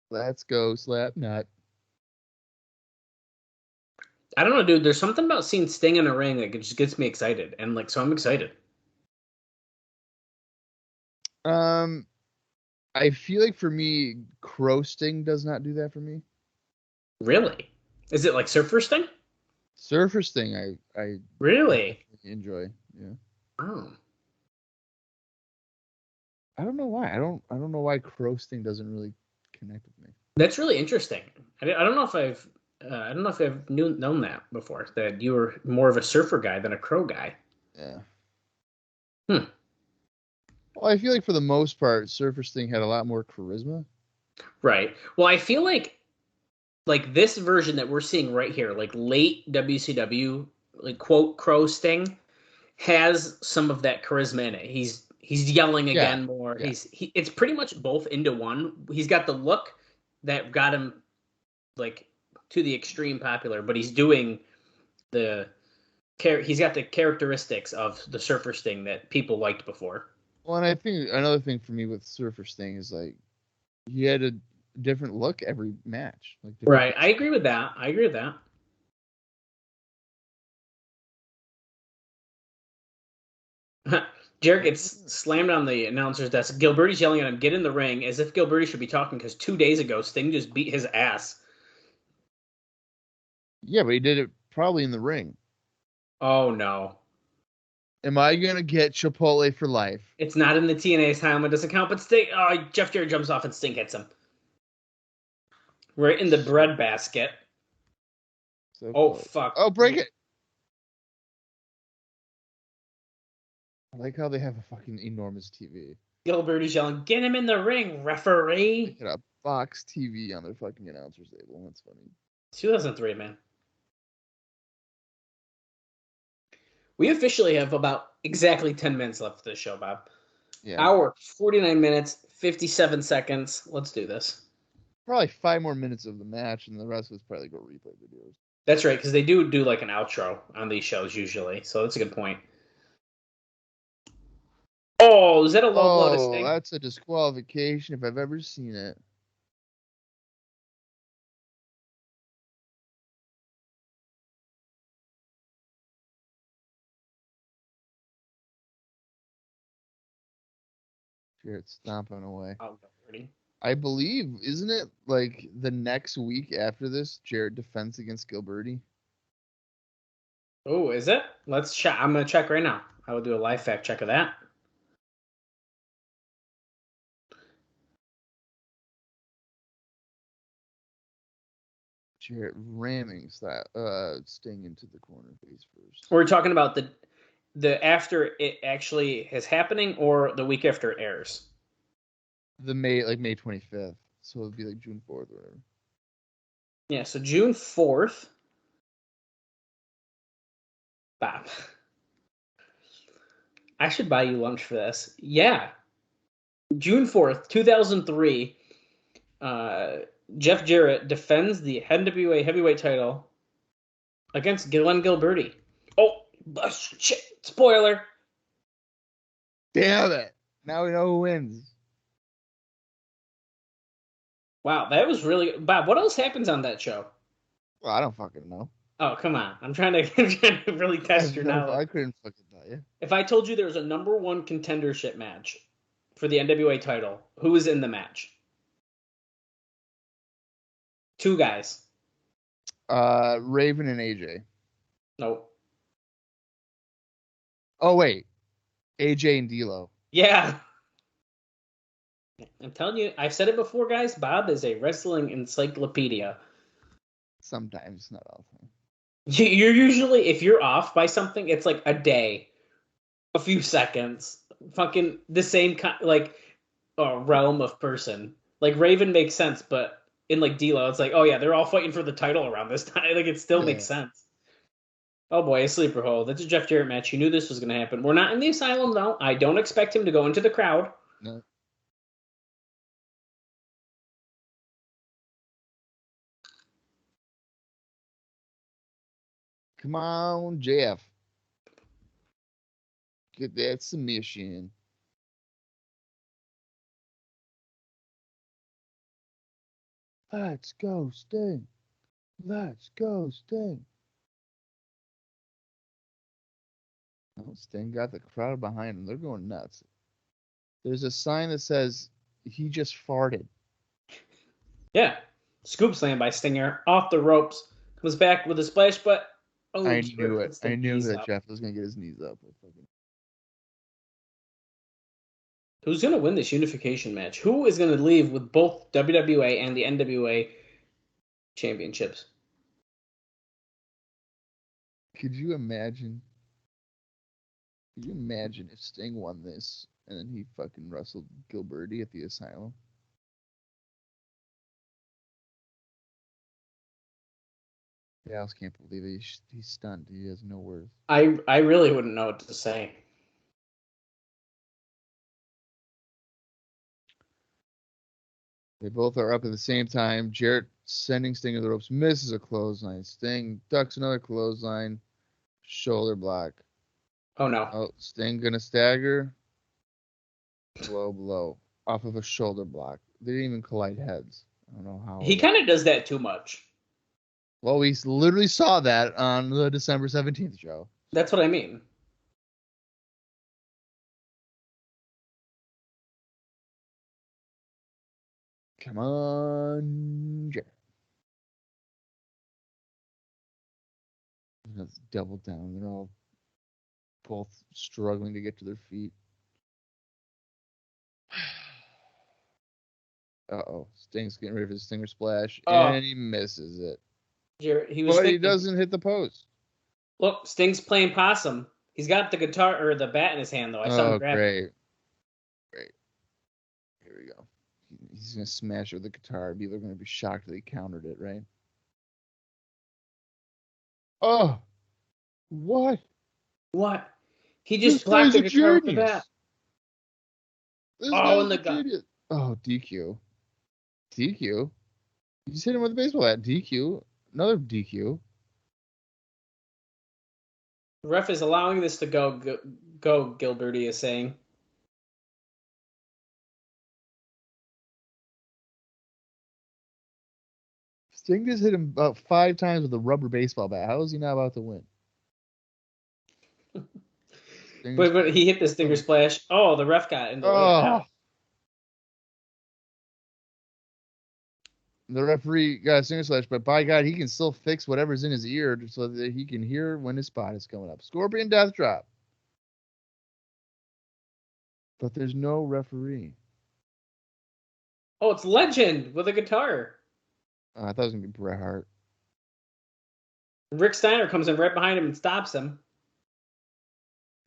Let's go Slapnut. I don't know, dude. There's something about seeing Sting in a ring that just gets me excited. And, like, so I'm excited. I feel like for me, Crow Sting does not do that for me. Really? Is it like Surfer Sting? Surfer Sting, I really enjoy. Yeah. Oh. I don't know why. I don't know why Crow Sting doesn't really connect with me. That's really interesting. I don't know if I've known that before. That you were more of a surfer guy than a crow guy. Yeah. Hmm. Well, I feel like for the most part, Surfer Sting had a lot more charisma. Right. Well, I feel like this version that we're seeing right here, like late WCW, like quote Crow Sting, has some of that charisma in it. He's yelling again more. Yeah. It's pretty much both into one. He's got the look that got him like to the extreme popular, but he's doing he's got the characteristics of the Surfer Sting that people liked before. Well, and I think another thing for me with Surfer Sting is like he had a different look every match. Like right. I agree with that. Jarrett gets slammed on the announcer's desk. Gilberti's yelling at him, "Get in the ring," as if Gilberti should be talking because 2 days ago Sting just beat his ass. Yeah, but he did it probably in the ring. Oh, no. Am I going to get Chipotle for life? It's not in the TNA's time. It doesn't count, but Sting... Jeff Jarrett jumps off and Sting hits him. Right in the bread basket. So close. Fuck. Oh, break it! I like how they have a fucking enormous TV. Gilberti's yelling, "Get him in the ring, referee!" They got a box TV on their fucking announcer's table. That's funny. 2003, man. We officially have about exactly 10 minutes left of this show, Bob. Yeah. Hour, 49 minutes, 57 seconds. Let's do this. Probably 5 more minutes of the match, and the rest of it's probably go replay videos. That's right, because they do like an outro on these shows usually, so that's a good point. Oh, is that a low blow to Sting? Oh, that's a disqualification if I've ever seen it. Jarrett stomping away. Oh, ready? I believe, isn't it like the next week after this, Jarrett defense against Gilberti? Oh, is it? Let's check. I'm going to check right now. I will do a live fact check of that. Jarrett ramming Sting into the corner face first. We're talking about the after it actually is happening or the week after it airs? The May 25th. So it'd be like June 4th or whatever. Yeah, so June 4th. Bob. I should buy you lunch for this. Yeah. June 4th, 2003. Jeff Jarrett defends the NWA heavyweight title against Glenn Gilberti. Oh, shit. Spoiler. Damn it. Now we know who wins. Wow, that was really... Bob, what else happens on that show? Well, I don't fucking know. Oh, come on. I'm trying to really test your knowledge. I couldn't fucking tell you. If I told you there was a number 1 contendership match for the NWA title, who was in the match? 2 guys. Raven and AJ. Nope. Oh, wait. AJ and D'Lo. Yeah. I'm telling you, I've said it before, guys. Bob is a wrestling encyclopedia. Sometimes, not often. You're usually, if you're off by something, it's like a day, a few seconds, fucking the same realm of person. Like Raven makes sense, but in like D'Lo, it's like, oh yeah, they're all fighting for the title around this time. Like it still makes sense. Oh boy, a sleeper hole. That's a Jeff Jarrett match. You knew this was going to happen. We're not in the asylum though. I don't expect him to go into the crowd. No. Come on, Jeff. Get that submission. Let's go, Sting. Let's go, Sting. Oh, Sting got the crowd behind him. They're going nuts. There's a sign that says, he just farted. Yeah. Scoop slam by Stinger. Off the ropes. Comes back with a splash, but... Oh, I knew it. I knew that Jeff was going to get his knees up. Who's going to win this unification match? Who is going to leave with both WWA and the NWA championships? Could you imagine? Could you imagine if Sting won this and then he fucking wrestled Gilberti at the Asylum? Dallas can't believe it. He's stunned. He has no words. I really wouldn't know what to say. They both are up at the same time. Jarrett sending Sting to the ropes, misses a clothesline. Sting ducks another clothesline. Shoulder block. Oh, no. Oh, Sting gonna stagger. Blow. Off of a shoulder block. They didn't even collide heads. I don't know how. He kind of does that too much. Well, we literally saw that on the December 17th show. That's what I mean. Come on, Jarrett. Let's double down. They're all both struggling to get to their feet. Uh-oh. Sting's getting ready for the Stinger Splash, and he misses it. Jarrett, But he doesn't hit the post. Look, Sting's playing possum. He's got the guitar or the bat in his hand, though. I saw him grab it. Great. Here we go. He's going to smash it with the guitar. People are going to be shocked that he countered it, right? Oh! What? What? He just blocked the guitar with the bat. Oh, and the gun. Oh, DQ. DQ? You just hit him with a baseball bat. DQ. Another DQ. The ref is allowing this to go, Gilberti is saying. Sting just hit him about 5 times with a rubber baseball bat. How is he not about to win? But he hit the Stinger Splash. Oh, the ref got in the way. The referee got a Stinger Splash, but by God, he can still fix whatever's in his ear so that he can hear when his spot is coming up. Scorpion Death Drop. But there's no referee. Oh, it's Legend with a guitar. I thought it was going to be Bret Hart. Rick Steiner comes in right behind him and stops him.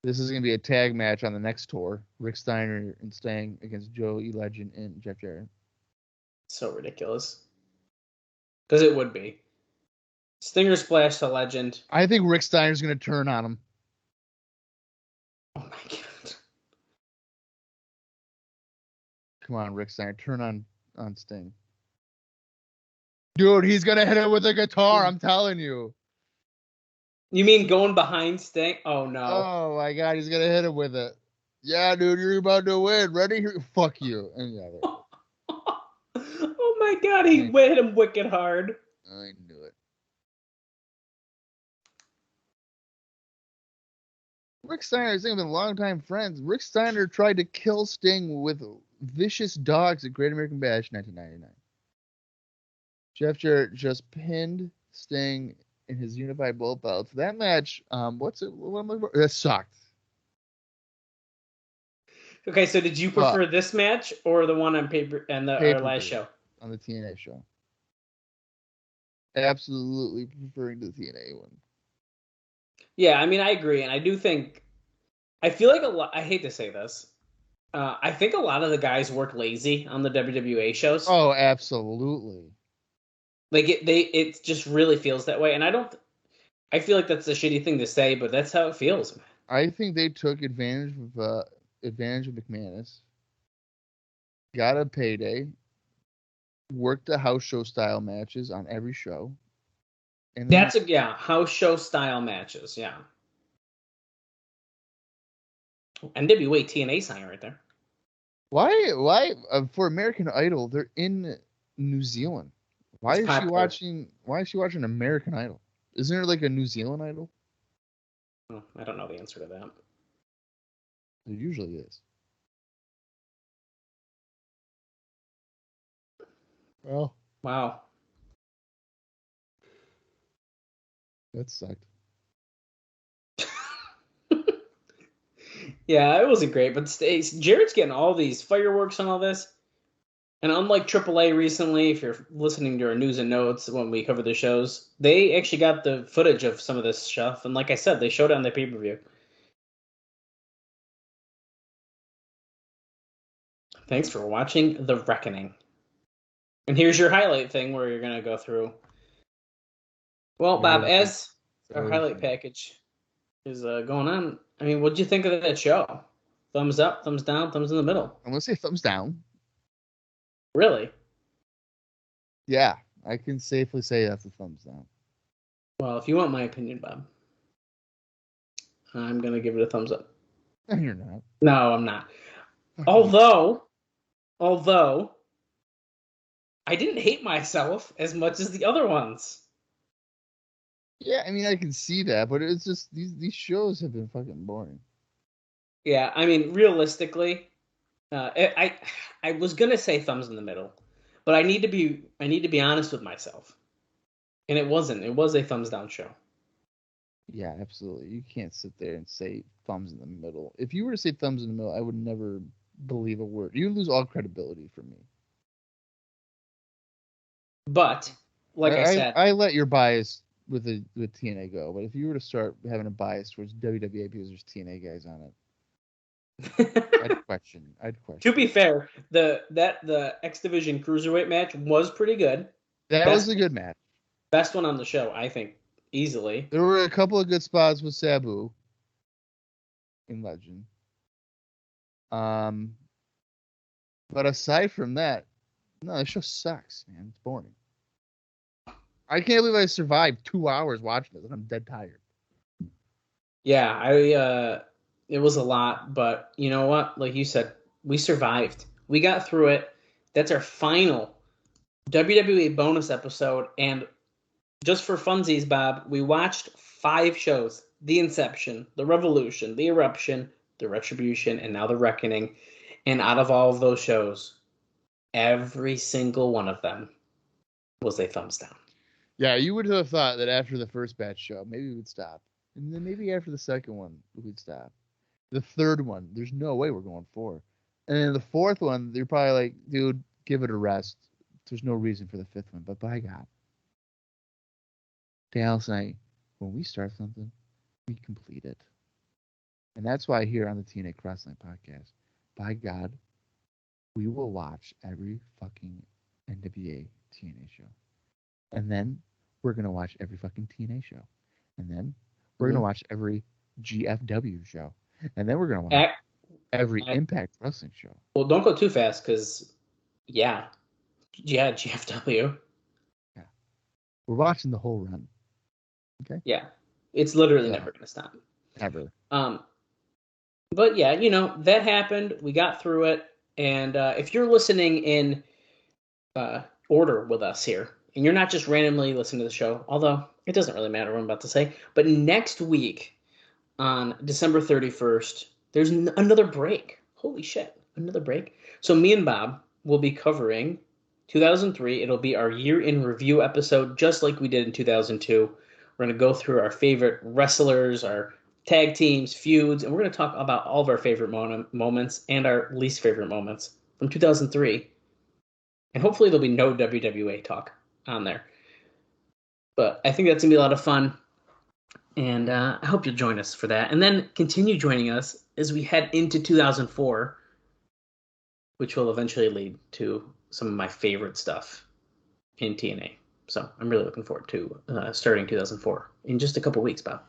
This is going to be a tag match on the next tour. Rick Steiner and Sting against Joe E. Legend and Jeff Jarrett. So ridiculous. Because it would be. Stinger Splash to Legend. I think Rick Steiner's going to turn on him. Oh my God. Come on, Rick Steiner. Turn on Sting. Dude, he's going to hit it with a guitar. I'm telling you. You mean going behind Sting? Oh, no. Oh, my God. He's going to hit him with it. Yeah, dude, you're about to win. Ready? Fuck you. And yeah, oh, my God. He hit him wicked hard. I knew it. Rick Steiner and Sting have been longtime friends. Rick Steiner tried to kill Sting with vicious dogs at Great American Bash 1999. Jeff Jarrett just pinned Sting in his unified both belts. That match, that sucked. Okay, so did you prefer this match or the one on paper and our last show? On the TNA show. Absolutely preferring the TNA one. Yeah, I mean, I agree, and I do think, I feel like I hate to say this, I think a lot of the guys work lazy on the WWA shows. Oh, absolutely. Like it just really feels that way, and I feel like that's a shitty thing to say, but that's how it feels. I think they took advantage of McManus, got a payday, worked the house show style matches on every show. And house show style matches, yeah. NWA TNA sign right there. Why for American Idol they're in New Zealand? Why is she watching American Idol? Isn't there like a New Zealand Idol? Oh, I don't know the answer to that. There usually is. Well, wow. That sucked. Yeah, it wasn't great, but Jarrett's getting all these fireworks and all this. And unlike AAA recently, if you're listening to our news and notes when we cover the shows, they actually got the footage of some of this stuff. And like I said, they showed it on the pay-per-view. Thanks for watching The Reckoning. And here's your highlight thing where you're going to go through. Well, Bob, as our highlight package is going on, I mean, what'd you think of that show? Thumbs up, thumbs down, thumbs in the middle? I'm going to say thumbs down. Really? Yeah, I can safely say that's a thumbs down. Well, if you want my opinion, Bob, I'm going to give it a thumbs up. No, you're not. No, I'm not. Although, I didn't hate myself as much as the other ones. Yeah, I mean, I can see that, but it's just these shows have been fucking boring. Yeah, I mean, realistically, I was gonna say thumbs in the middle, but I need to be honest with myself, and it wasn't. It was a thumbs down show. Yeah, absolutely. You can't sit there and say thumbs in the middle. If you were to say thumbs in the middle, I would never believe a word. You lose all credibility for me. But like I said, I let your bias with TNA go, but if you were to start having a bias towards WWE because there's TNA guys on it, I'd question. To be fair, the X Division Cruiserweight match was pretty good. That was a good match. Best one on the show, I think, easily. There were a couple of good spots with Sabu in Legend. But aside from that, no, the show sucks, man. It's boring. I can't believe I survived 2 hours watching it, and I'm dead tired. Yeah, it was a lot, but you know what? Like you said, we survived. We got through it. That's our final WWE bonus episode, and just for funsies, Bob, we watched 5 shows: The Inception, The Revolution, The Eruption, The Retribution, and now The Reckoning. And out of all of those shows, every single one of them was a thumbs down. Yeah, you would have thought that after the first batch show, maybe we would stop. And then maybe after the second one, we'd stop. The third one, there's no way we're going 4. And then the fourth one, you're probably like, dude, give it a rest. There's no reason for the 5th one. But by God, Dallas and I, when we start something, we complete it. And that's why here on the TNA Crossline podcast, by God, we will watch every fucking NWA TNA show. And then we're going to watch every fucking TNA show. And then we're going to watch every GFW show. And then we're going to watch every Impact Wrestling show. Well, don't go too fast because, yeah, GFW. Yeah. We're watching the whole run. Okay? Yeah. It's literally never going to stop. Ever. But yeah, that happened. We got through it. And if you're listening in order with us here, and you're not just randomly listening to the show, although it doesn't really matter what I'm about to say, but next week on December 31st, there's another break. Holy shit, another break. So me and Bob will be covering 2003. It'll be our year in review episode, just like we did in 2002. We're going to go through our favorite wrestlers, our tag teams, feuds, and we're going to talk about all of our favorite moments and our least favorite moments from 2003. And hopefully there'll be no WWA talk on there. But I think that's going to be a lot of fun. And I hope you'll join us for that. And then continue joining us as we head into 2004, which will eventually lead to some of my favorite stuff in TNA. So I'm really looking forward to starting 2004 in just a couple weeks, Bob.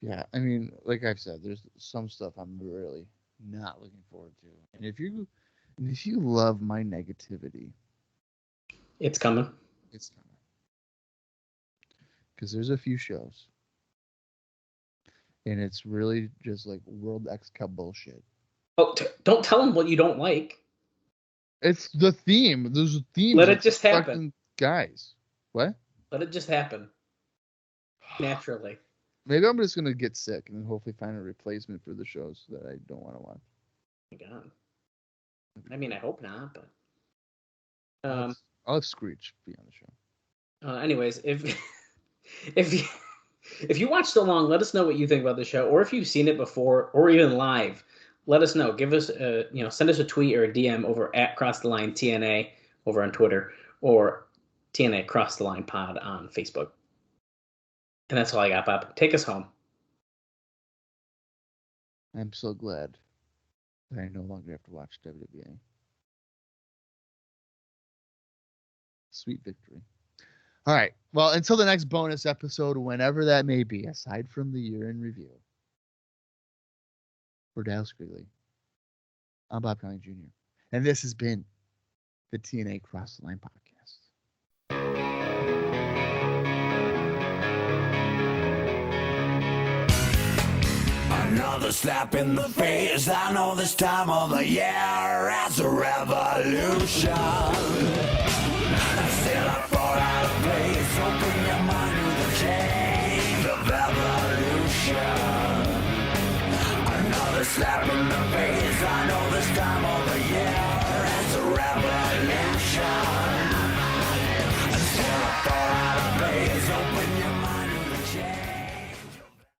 Yeah, I mean, like I've said, there's some stuff I'm really not looking forward to. And if you love my negativity, it's coming. It's coming. Because there's a few shows. And it's really just like World X Cup bullshit. Oh, don't tell them what you don't like. It's the theme. There's a theme. Let it just happen. Guys. What? Let it just happen. Naturally. Maybe I'm just going to get sick and then hopefully find a replacement for the shows that I don't want to watch. Oh my God. I mean, I hope not, but. I'll have Screech be on the show. Anyways, if If you watched along, let us know what you think about the show, or if you've seen it before, or even live. Let us know. Give us send us a tweet or a DM over at Cross the Line TNA over on Twitter, or TNA Cross the Line Pod on Facebook. And that's all I got, Bob. Take us home. I'm so glad that I no longer have to watch WWA. Sweet victory. All right. Well, until the next bonus episode, whenever that may be, aside from the year in review, for Dallas Gridley, I'm Bob Colling Jr. And this has been the TNA Cross the Line Podcast. Another slap in the face. I know this time of the year as a revolution. Still I fall out of place.